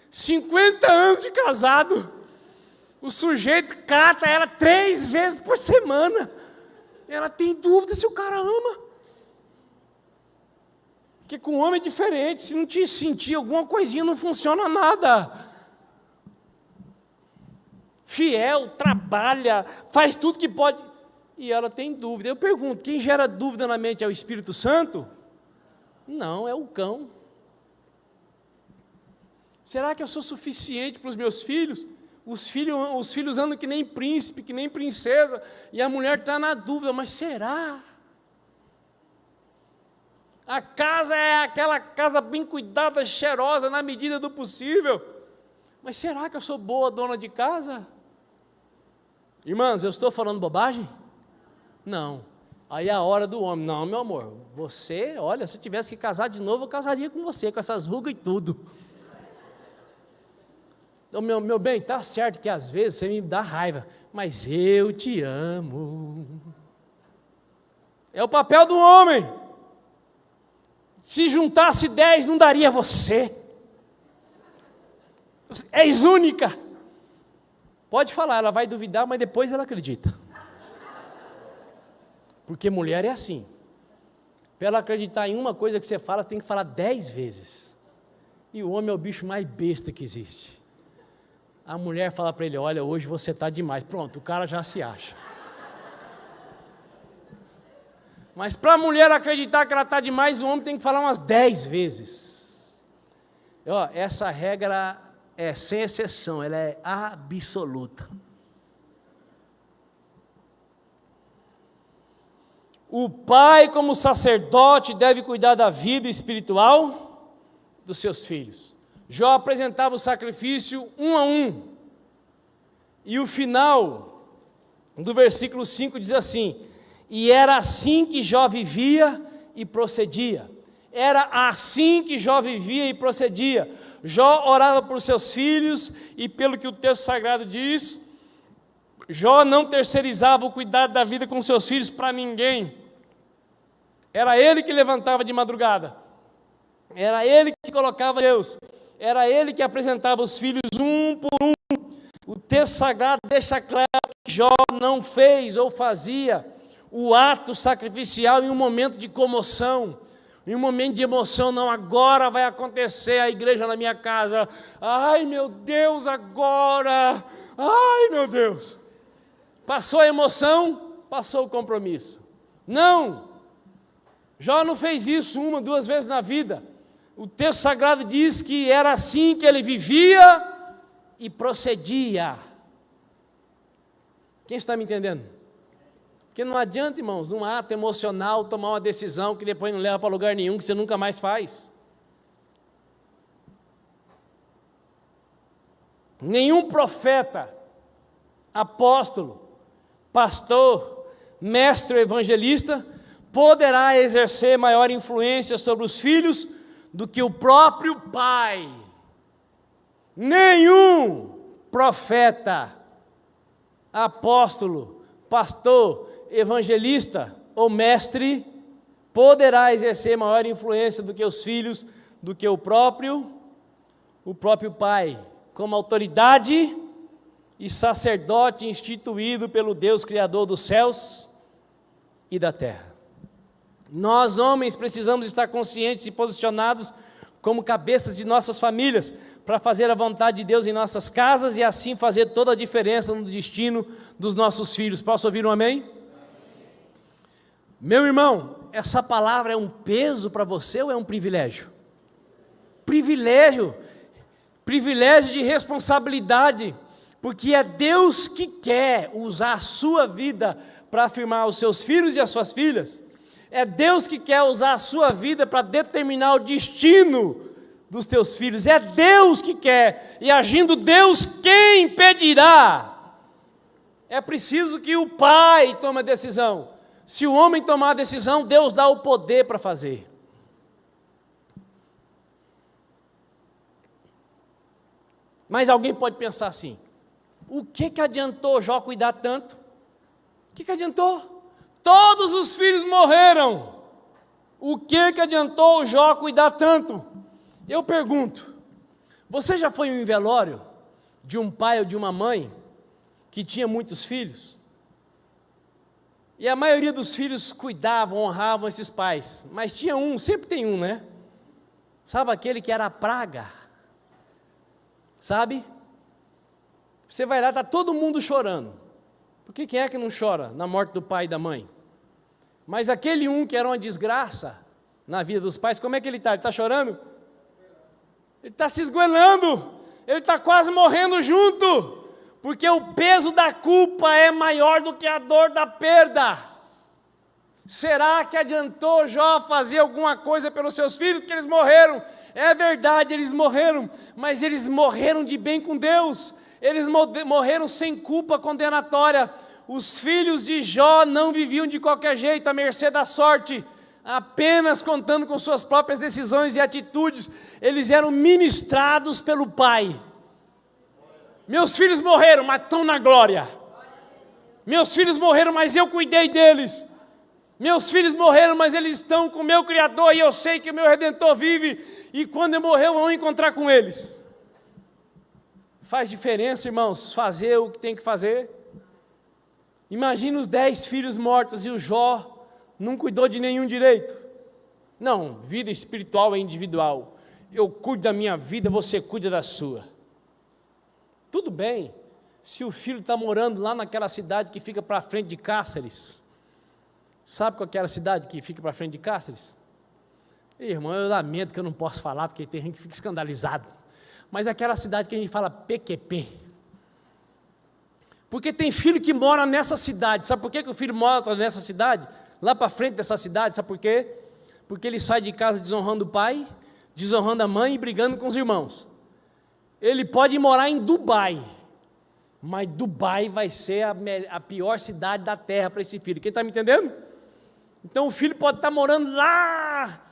50 anos de casado. O sujeito cata ela 3 vezes por semana. Ela tem dúvida se o cara ama. Porque com o homem é diferente. Se não te sentir alguma coisinha, não funciona nada. Fiel, trabalha, faz tudo que pode. E ela tem dúvida. Eu pergunto, quem gera dúvida na mente é o Espírito Santo? Não, é o cão. Será que eu sou suficiente para os meus filhos? Os filhos andam que nem príncipe, que nem princesa, e a mulher está na dúvida, mas será? A casa é aquela casa bem cuidada, cheirosa, na medida do possível, mas será que eu sou boa dona de casa? Irmãs, eu estou falando bobagem? Não. Aí é a hora do homem. Não, meu amor, você, olha, se eu tivesse que casar de novo, eu casaria com você, com essas rugas e tudo. Então, meu bem, está certo que às vezes você me dá raiva, mas eu te amo. É o papel do homem. Se juntasse 10, não daria você. És única. Pode falar, ela vai duvidar, mas depois ela acredita. Porque mulher é assim. Para ela acreditar em uma coisa que você fala, você tem que falar 10 vezes. E o homem é o bicho mais besta que existe. A mulher fala para ele, olha, hoje você está demais. Pronto, o cara já se acha. Mas para a mulher acreditar que ela está demais, o homem tem que falar umas 10 vezes. Essa regra é sem exceção, ela é absoluta. O pai, como sacerdote, deve cuidar da vida espiritual dos seus filhos. Jó apresentava o sacrifício 1 a 1. E o final do versículo 5 diz assim: e era assim que Jó vivia e procedia. Era assim que Jó vivia e procedia. Jó orava por seus filhos e, pelo que o texto sagrado diz, Jó não terceirizava o cuidado da vida com seus filhos para ninguém. Era ele que levantava de madrugada. Era ele que colocava Deus. Era ele que apresentava os filhos um por um. O texto sagrado deixa claro que Jó não fez ou fazia o ato sacrificial em um momento de comoção, em um momento de emoção. Não, agora vai acontecer a igreja na minha casa. Ai, meu Deus, agora. Ai, meu Deus. Passou a emoção, passou o compromisso. Não. Jó não fez isso 1, 2 vezes na vida. O texto sagrado diz que era assim que ele vivia e procedia. Quem está me entendendo? Porque não adianta, irmãos, num ato emocional, tomar uma decisão que depois não leva para lugar nenhum, que você nunca mais faz. Nenhum profeta, apóstolo, pastor, mestre ou evangelista poderá exercer maior influência sobre os filhos do que o próprio pai. Nenhum. profeta, apóstolo, pastor, evangelista ou mestre, poderá exercer maior influência do que os filhos, do que o próprio pai, como autoridade e sacerdote instituído pelo Deus Criador dos céus e da terra. Nós, homens, precisamos estar conscientes e posicionados como cabeças de nossas famílias, para fazer a vontade de Deus em nossas casas e assim fazer toda a diferença no destino dos nossos filhos. Posso ouvir um amém? Meu irmão, essa palavra é um peso para você ou é um privilégio? Privilégio de responsabilidade, porque é Deus que quer usar a sua vida para afirmar os seus filhos e as suas filhas. É Deus que quer usar a sua vida para determinar o destino dos teus filhos. É Deus que quer, e agindo Deus, quem impedirá? É preciso que o pai tome a decisão. Se o homem tomar a decisão, Deus dá o poder para fazer. Mas alguém pode pensar assim: o que adiantou Jó cuidar tanto? O que adiantou? Todos os filhos morreram. O que adiantou Jó cuidar tanto? Eu pergunto, você já foi em um velório de um pai ou de uma mãe que tinha muitos filhos? E a maioria dos filhos cuidavam, honravam esses pais, mas tinha um, sempre tem um, né? Sabe aquele que era a praga? Sabe? Você vai lá, está todo mundo chorando. Porque quem é que não chora na morte do pai e da mãe? Mas aquele um que era uma desgraça na vida dos pais, como é que ele está? Ele está chorando? Ele está se esgoelando, ele está quase morrendo junto, porque o peso da culpa é maior do que a dor da perda. Será que adiantou Jó fazer alguma coisa pelos seus filhos? Porque eles morreram. É verdade, eles morreram, mas eles morreram de bem com Deus, eles morreram sem culpa condenatória. Os filhos de Jó não viviam de qualquer jeito, à mercê da sorte, apenas contando com suas próprias decisões e atitudes. Eles eram ministrados pelo pai. Meus filhos morreram, mas estão na glória. Meus filhos morreram, mas eu cuidei deles. Meus filhos morreram, mas eles estão com o meu Criador, e eu sei que o meu Redentor vive, e quando eu morrer eu vou encontrar com eles. Faz diferença, irmãos, fazer o que tem que fazer. Imagina os 10 filhos mortos e o Jó não cuidou de nenhum direito. Não, vida espiritual é individual. Eu cuido da minha vida, você cuida da sua. Tudo bem, se o filho está morando lá naquela cidade que fica para frente de Cáceres. Sabe qual é aquela cidade que fica para frente de Cáceres? Irmão, eu lamento que eu não posso falar, porque tem gente que fica escandalizado. Mas é aquela cidade que a gente fala PQP. Porque tem filho que mora nessa cidade. Sabe por que o filho mora nessa cidade? Lá para frente dessa cidade, sabe por quê? Porque ele sai de casa desonrando o pai, desonrando a mãe e brigando com os irmãos. Ele pode morar em Dubai, mas Dubai vai ser a pior cidade da terra para esse filho. Quem está me entendendo? Então o filho pode estar morando lá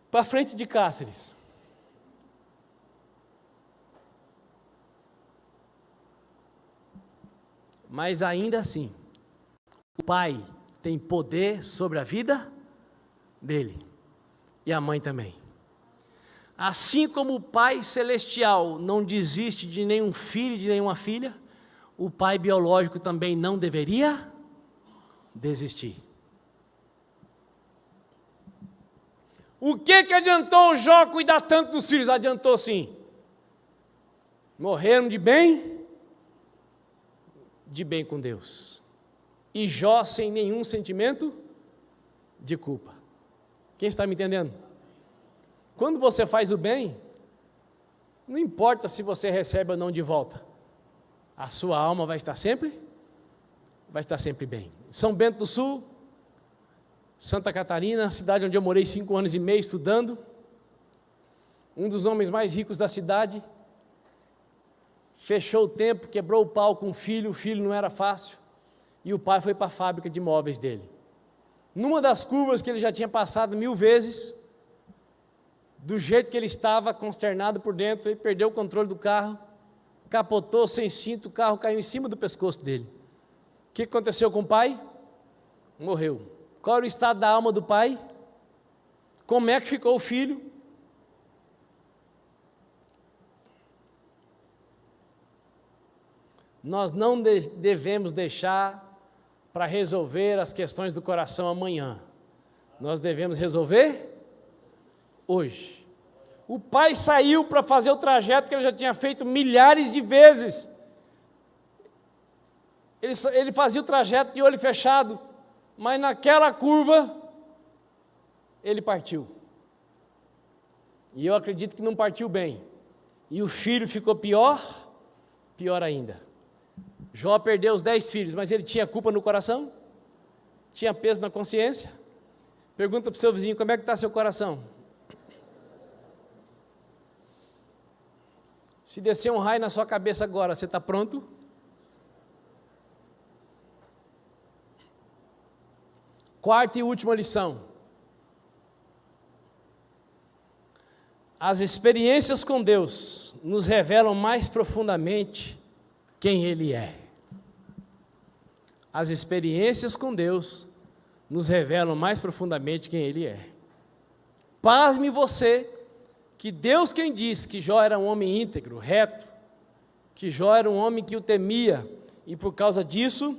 para frente de Cáceres. Mas ainda assim, o pai tem poder sobre a vida dele, e a mãe também. Assim como o Pai Celestial não desiste de nenhum filho e de nenhuma filha, o pai biológico também não deveria desistir. O que adiantou o Jó cuidar tanto dos filhos? Adiantou sim. Morreram de bem com Deus. E Jó sem nenhum sentimento de culpa. Quem está me entendendo? Quando você faz o bem, não importa se você recebe ou não de volta, a sua alma vai estar sempre bem. São Bento do Sul, Santa Catarina, cidade onde eu morei 5 anos e meio estudando, um dos homens mais ricos da cidade, fechou o tempo, quebrou o pau com o filho não era fácil, e o pai foi para a fábrica de móveis dele. Numa das curvas que ele já tinha passado 1000 vezes, do jeito que ele estava, consternado por dentro, ele perdeu o controle do carro, capotou sem cinto, o carro caiu em cima do pescoço dele. O que aconteceu com o pai? Morreu. Qual era o estado da alma do pai? Como é que ficou o filho? Nós não devemos deixar para resolver as questões do coração amanhã. Nós devemos resolver hoje. O pai saiu para fazer o trajeto que ele já tinha feito milhares de vezes. Ele fazia o trajeto de olho fechado, mas naquela curva, ele partiu. E eu acredito que não partiu bem. E o filho ficou pior ainda. Jó perdeu os 10 filhos, mas ele tinha culpa no coração? Tinha peso na consciência? Pergunta para o seu vizinho, como é que está seu coração? Se descer um raio na sua cabeça agora, você está pronto? Quarta e última lição. As experiências com Deus nos revelam mais profundamente quem Ele é. As experiências com Deus nos revelam mais profundamente quem Ele é. Pasme você, que Deus quem disse que Jó era um homem íntegro, reto, que Jó era um homem que o temia, e por causa disso,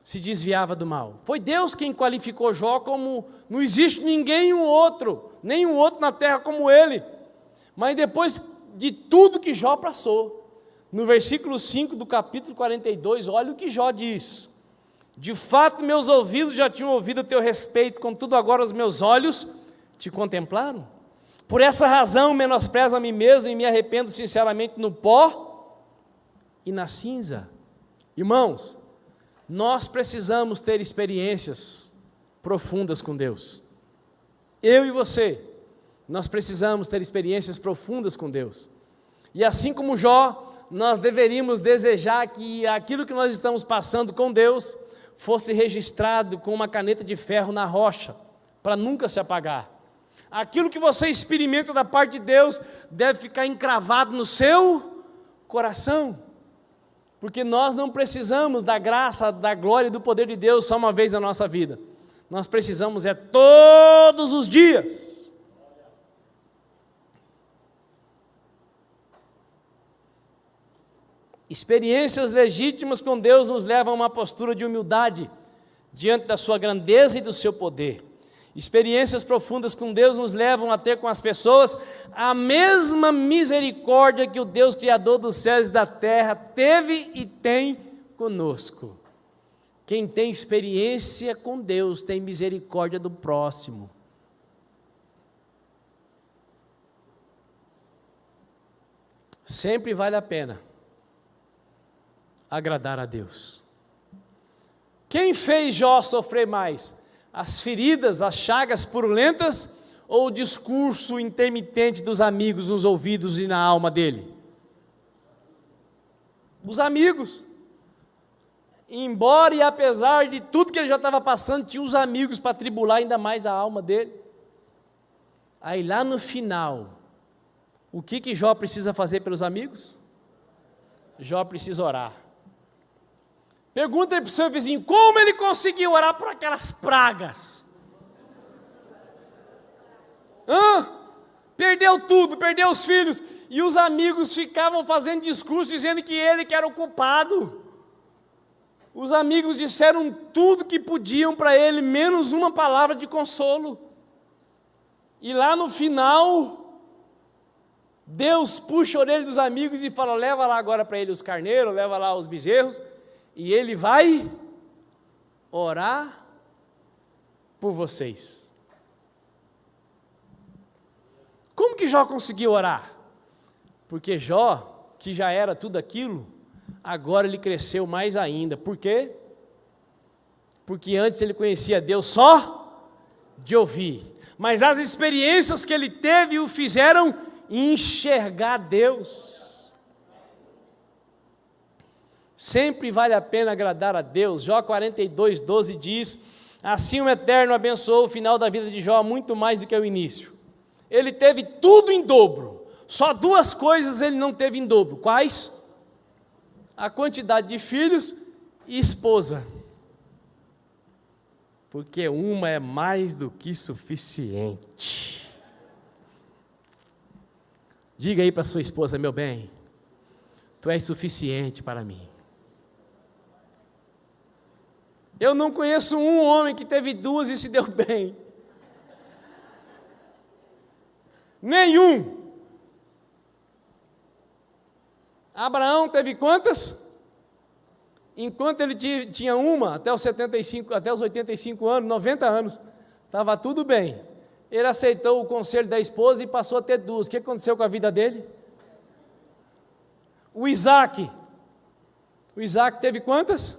se desviava do mal. Foi Deus quem qualificou Jó como não existe nenhum outro na terra como ele. Mas depois de tudo que Jó passou, no versículo 5 do capítulo 42, olha o que Jó diz: de fato meus ouvidos já tinham ouvido o teu respeito, contudo agora os meus olhos te contemplaram. Por essa razão menosprezo a mim mesmo e me arrependo sinceramente no pó e na cinza. Irmãos, nós precisamos ter experiências profundas com Deus. Eu e você, nós precisamos ter experiências profundas com Deus. E assim como Jó, nós deveríamos desejar que aquilo que nós estamos passando com Deus fosse registrado com uma caneta de ferro na rocha, para nunca se apagar. Aquilo que você experimenta da parte de Deus deve ficar encravado no seu coração, porque nós não precisamos da graça, da glória e do poder de Deus só uma vez na nossa vida. Nós precisamos todos os dias. Experiências legítimas com Deus nos levam a uma postura de humildade diante da sua grandeza e do seu poder. Experiências profundas com Deus nos levam a ter com as pessoas a mesma misericórdia que o Deus Criador dos céus e da terra teve e tem conosco. Quem tem experiência com Deus tem misericórdia do próximo. Sempre vale a pena agradar a Deus. Quem fez Jó sofrer mais? As feridas, as chagas purulentas ou o discurso intermitente dos amigos nos ouvidos e na alma dele? Os amigos. Embora e apesar de tudo que ele já estava passando, tinha os amigos para tribular ainda mais a alma dele. Aí lá no final, o que Jó precisa fazer pelos amigos? Jó precisa orar. Pergunta aí para o seu vizinho, como ele conseguiu orar por aquelas pragas? Perdeu tudo, perdeu os filhos, e os amigos ficavam fazendo discurso dizendo que ele que era o culpado. Os amigos disseram tudo que podiam para ele, menos uma palavra de consolo. E lá no final, Deus puxa a orelha dos amigos e fala, leva lá agora para ele os carneiros, leva lá os bezerros, e ele vai orar por vocês. Como que Jó conseguiu orar? Porque Jó, que já era tudo aquilo, agora ele cresceu mais ainda. Por quê? Porque antes ele conhecia Deus só de ouvir. Mas as experiências que ele teve o fizeram enxergar Deus. Sempre vale a pena agradar a Deus. Jó 42, 12 diz, assim o Eterno abençoou o final da vida de Jó muito mais do que o início. Ele teve tudo em dobro, só duas coisas ele não teve em dobro. Quais? a quantidade de filhos e esposa. Porque uma é mais do que suficiente. Diga aí para sua esposa, meu bem, tu és suficiente para mim. Eu não conheço um homem que teve duas e se deu bem. Nenhum. Abraão teve quantas? Enquanto ele tinha uma, até os 85 anos, 90 anos, estava tudo bem. Ele aceitou o conselho da esposa e passou a ter duas. O que aconteceu com a vida dele? O Isaac teve quantas?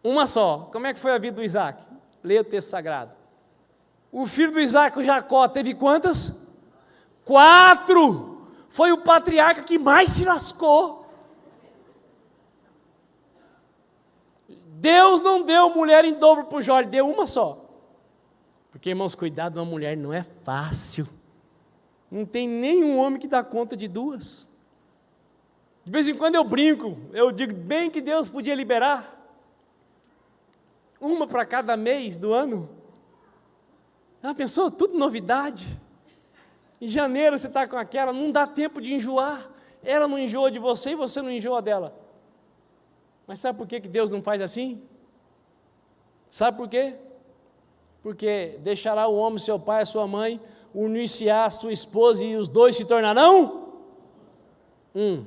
Uma só. Como é que foi a vida do Isaac? Leia o texto sagrado. O filho do Isaac, o Jacó, teve quantas? 4. Foi o patriarca que mais se lascou. Deus não deu mulher em dobro para o Jó, ele deu uma só. Porque, irmãos, cuidar de uma mulher não é fácil. Não tem nenhum homem que dá conta de duas. De vez em quando eu brinco, eu digo bem que Deus podia liberar uma para cada mês do ano. Já pensou? Tudo novidade. Em janeiro você está com aquela, não dá tempo de enjoar. Ela não enjoa de você e você não enjoa dela. Mas sabe por que Deus não faz assim? Sabe por quê? Porque deixará o homem, seu pai e sua mãe, unir-se-á a sua esposa e os dois se tornarão um.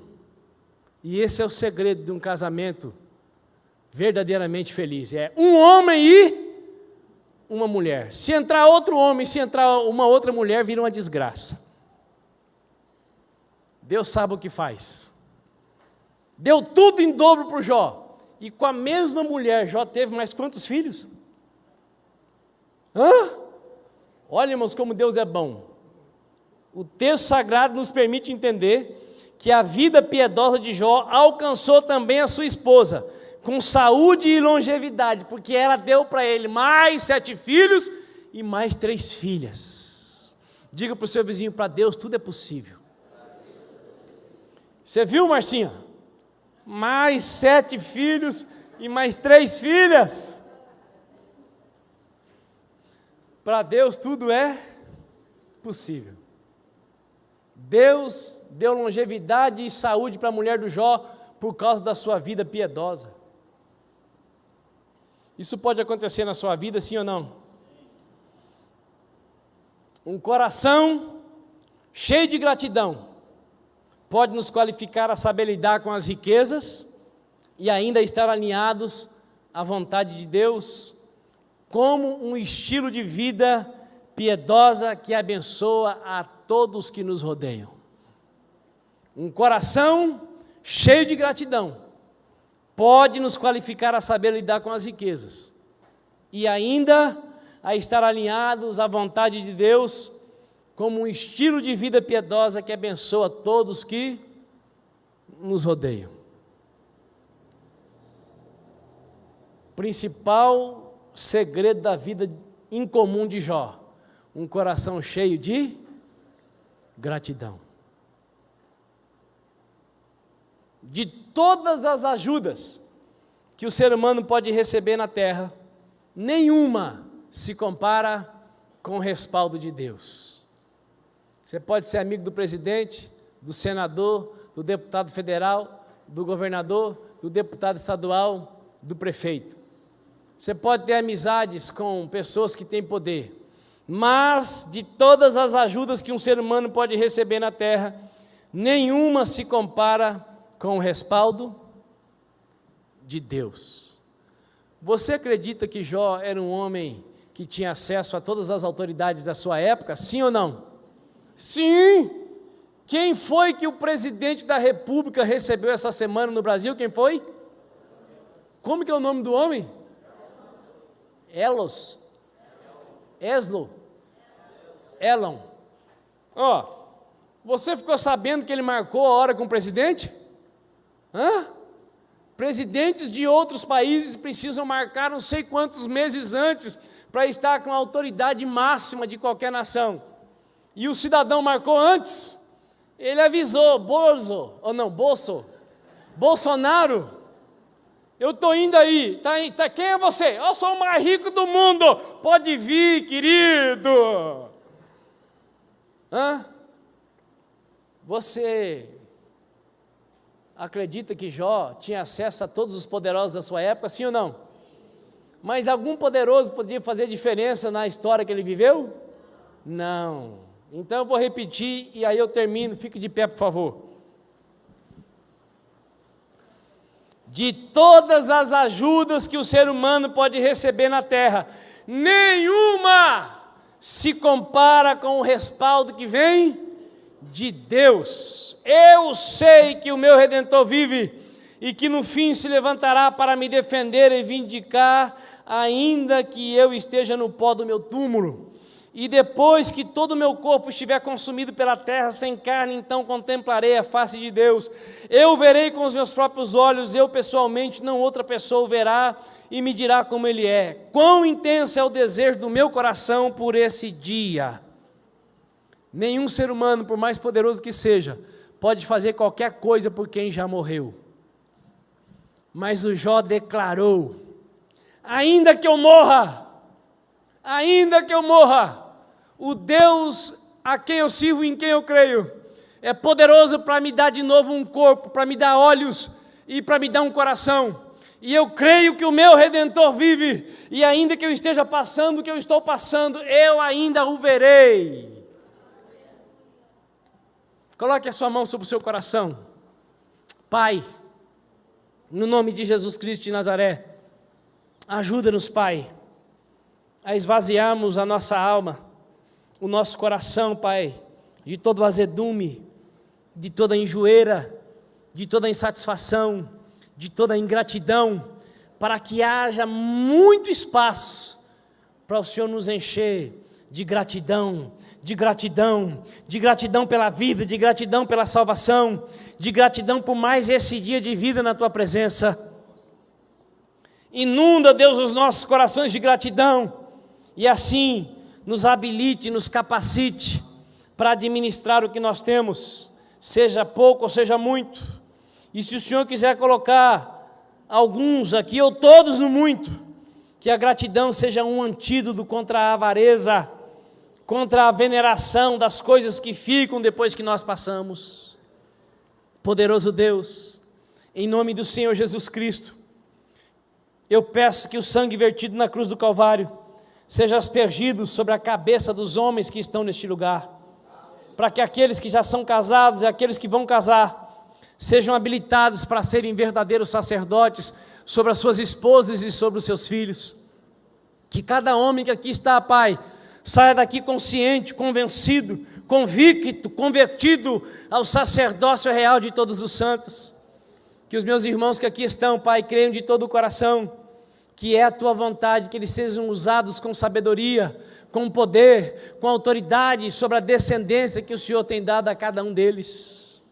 E esse é o segredo de um casamento verdadeiramente feliz. É um homem e uma mulher. Se entrar outro homem, se entrar uma outra mulher, vira uma desgraça. Deus sabe o que faz. Deu tudo em dobro para o Jó. E com a mesma mulher, Jó teve mais quantos filhos? Olha, irmãos, como Deus é bom. O texto sagrado nos permite entender que a vida piedosa de Jó alcançou também a sua esposa, com saúde e longevidade, porque ela deu para ele mais 7 filhos e mais 3 filhas. Diga para o seu vizinho, para Deus tudo é possível. Você viu, Marcinha? Mais 7 filhos e mais 3 filhas. Para Deus tudo é possível. Deus deu longevidade e saúde para a mulher do Jó por causa da sua vida piedosa. Isso pode acontecer na sua vida, sim ou não? Um coração cheio de gratidão pode nos qualificar a saber lidar com as riquezas e ainda estar alinhados à vontade de Deus, como um estilo de vida piedosa que abençoa a todos que nos rodeiam. Um coração cheio de gratidão pode nos qualificar a saber lidar com as riquezas e ainda a estar alinhados à vontade de Deus, como um estilo de vida piedosa que abençoa todos que nos rodeiam. Principal segredo da vida incomum de Jó: um coração cheio de gratidão. De todas as ajudas que o ser humano pode receber na terra, nenhuma se compara com o respaldo de Deus. Você pode ser amigo do presidente, do senador, do deputado federal, do governador, do deputado estadual, do prefeito. Você pode ter amizades com pessoas que têm poder, mas de todas as ajudas que um ser humano pode receber na terra, nenhuma se compara com o respaldo de Deus. Você acredita que Jó era um homem que tinha acesso a todas as autoridades da sua época? Sim ou não? Sim! Quem foi que o presidente da República recebeu essa semana no Brasil? Quem foi? Como que é o nome do homem? Elon. Você ficou sabendo que ele marcou a hora com o presidente? Presidentes de outros países precisam marcar não sei quantos meses antes para estar com a autoridade máxima de qualquer nação. E o cidadão marcou antes. Ele avisou, Bolsonaro, eu estou indo aí, quem é você? Eu sou o mais rico do mundo, pode vir, querido. Você acredita que Jó tinha acesso a todos os poderosos da sua época, sim ou não? Mas algum poderoso podia fazer diferença na história que ele viveu? Não. Então eu vou repetir e aí eu termino, fique de pé por favor. De todas as ajudas que o ser humano pode receber na terra, nenhuma se compara com o respaldo que vem de Deus. Eu sei que o meu Redentor vive e que no fim se levantará para me defender e vindicar, ainda que eu esteja no pó do meu túmulo. E depois que todo o meu corpo estiver consumido pela terra sem carne, então contemplarei a face de Deus. Eu verei com os meus próprios olhos, eu pessoalmente, não outra pessoa o verá e me dirá como ele é. Quão intenso é o desejo do meu coração por esse dia. Nenhum ser humano, por mais poderoso que seja, pode fazer qualquer coisa por quem já morreu. Mas o Jó declarou: ainda que eu morra, o Deus a quem eu sirvo e em quem eu creio é poderoso para me dar de novo um corpo, para me dar olhos e para me dar um coração. E eu creio que o meu Redentor vive, e ainda que eu esteja passando o que eu estou passando, eu ainda o verei. Coloque a sua mão sobre o seu coração. Pai, no nome de Jesus Cristo de Nazaré, ajuda-nos, Pai, a esvaziarmos a nossa alma, o nosso coração, Pai, de todo o azedume, de toda a enjoeira, de toda a insatisfação, de toda a ingratidão, para que haja muito espaço para o Senhor nos encher de gratidão, de gratidão, de gratidão pela vida, de gratidão pela salvação, de gratidão por mais esse dia de vida na Tua presença. Inunda, Deus, os nossos corações de gratidão, e assim nos habilite, nos capacite para administrar o que nós temos, seja pouco ou seja muito. E se o Senhor quiser colocar alguns aqui ou todos no muito, que a gratidão seja um antídoto contra a avareza, contra a veneração das coisas que ficam depois que nós passamos. Poderoso Deus, em nome do Senhor Jesus Cristo, eu peço que o sangue vertido na cruz do Calvário seja aspergido sobre a cabeça dos homens que estão neste lugar, para que aqueles que já são casados e aqueles que vão casar sejam habilitados para serem verdadeiros sacerdotes sobre as suas esposas e sobre os seus filhos. Que cada homem que aqui está, Pai, saia daqui consciente, convencido, convicto, convertido ao sacerdócio real de todos os santos. Que os meus irmãos que aqui estão, Pai, creiam de todo o coração que é a Tua vontade, que eles sejam usados com sabedoria, com poder, com autoridade sobre a descendência que o Senhor tem dado a cada um deles.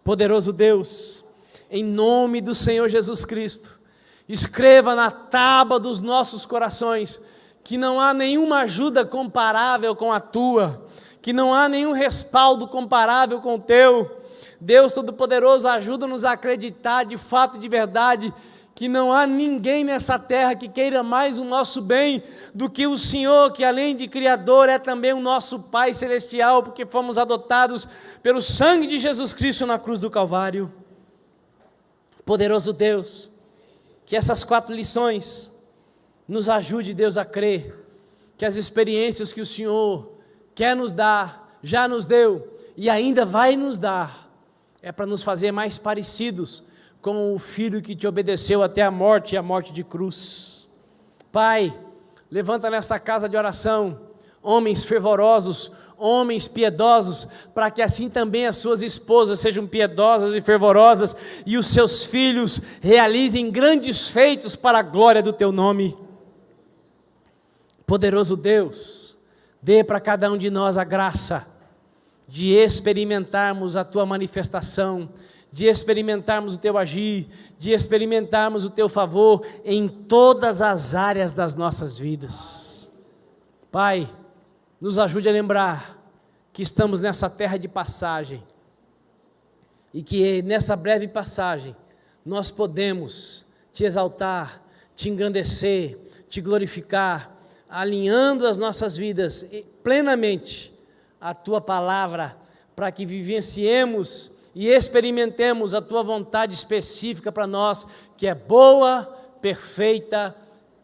Poderoso Deus, em nome do Senhor Jesus Cristo, escreva na tábua dos nossos corações que não há nenhuma ajuda comparável com a Tua, que não há nenhum respaldo comparável com o Teu. Deus Todo-Poderoso, ajuda-nos a acreditar de fato e de verdade que não há ninguém nessa terra que queira mais o nosso bem do que o Senhor, que além de Criador é também o nosso Pai Celestial, porque fomos adotados pelo sangue de Jesus Cristo na cruz do Calvário. Poderoso Deus, que essas 4 lições nos ajude, Deus, a crer que as experiências que o Senhor quer nos dar, já nos deu e ainda vai nos dar, é para nos fazer mais parecidos com o Filho que te obedeceu até a morte e a morte de cruz. Pai, levanta nesta casa de oração homens fervorosos, homens piedosos, para que assim também as suas esposas sejam piedosas e fervorosas, e os seus filhos realizem grandes feitos para a glória do Teu nome. Poderoso Deus, dê para cada um de nós a graça de experimentarmos a Tua manifestação, de experimentarmos o Teu agir, de experimentarmos o Teu favor em todas as áreas das nossas vidas. Pai, nos ajude a lembrar que estamos nessa terra de passagem, e que nessa breve passagem nós podemos te exaltar, te engrandecer, te glorificar, alinhando as nossas vidas plenamente à Tua palavra, para que vivenciemos e experimentemos a Tua vontade específica para nós, que é boa, perfeita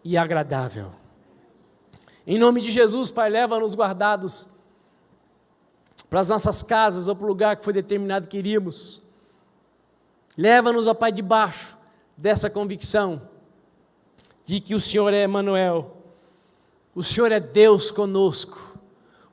e agradável. Em nome de Jesus, Pai, leva-nos guardados para as nossas casas ou para o lugar que foi determinado que iríamos. Leva-nos, ó Pai, debaixo dessa convicção de que o Senhor é Emanuel, o Senhor é Deus conosco,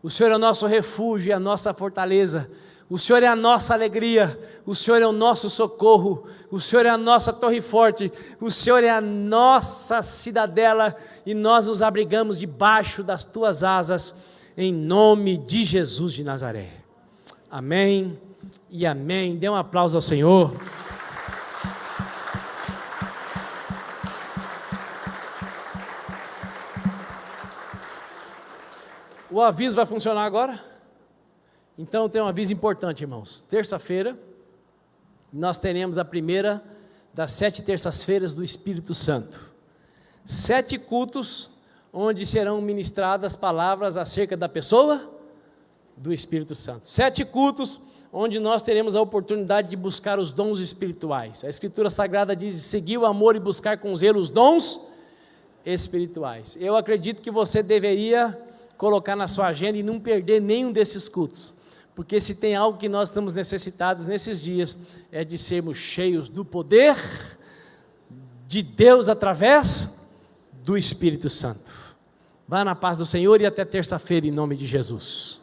o Senhor é o nosso refúgio e a nossa fortaleza, o Senhor é a nossa alegria, o Senhor é o nosso socorro, o Senhor é a nossa torre forte, o Senhor é a nossa cidadela, e nós nos abrigamos debaixo das Tuas asas, em nome de Jesus de Nazaré. Amém e amém. Dê um aplauso ao Senhor. O aviso vai funcionar agora? Então tem um aviso importante, irmãos. Terça-feira, nós teremos a primeira das 7 terças-feiras do Espírito Santo. 7 cultos, onde serão ministradas palavras acerca da pessoa do Espírito Santo. 7 cultos, onde nós teremos a oportunidade de buscar os dons espirituais. A Escritura Sagrada diz: seguir o amor e buscar com zelo os dons espirituais. Eu acredito que você deveria colocar na sua agenda e não perder nenhum desses cultos, porque se tem algo que nós estamos necessitados nesses dias, é de sermos cheios do poder de Deus através do Espírito Santo. Vá na paz do Senhor e até terça-feira, em nome de Jesus.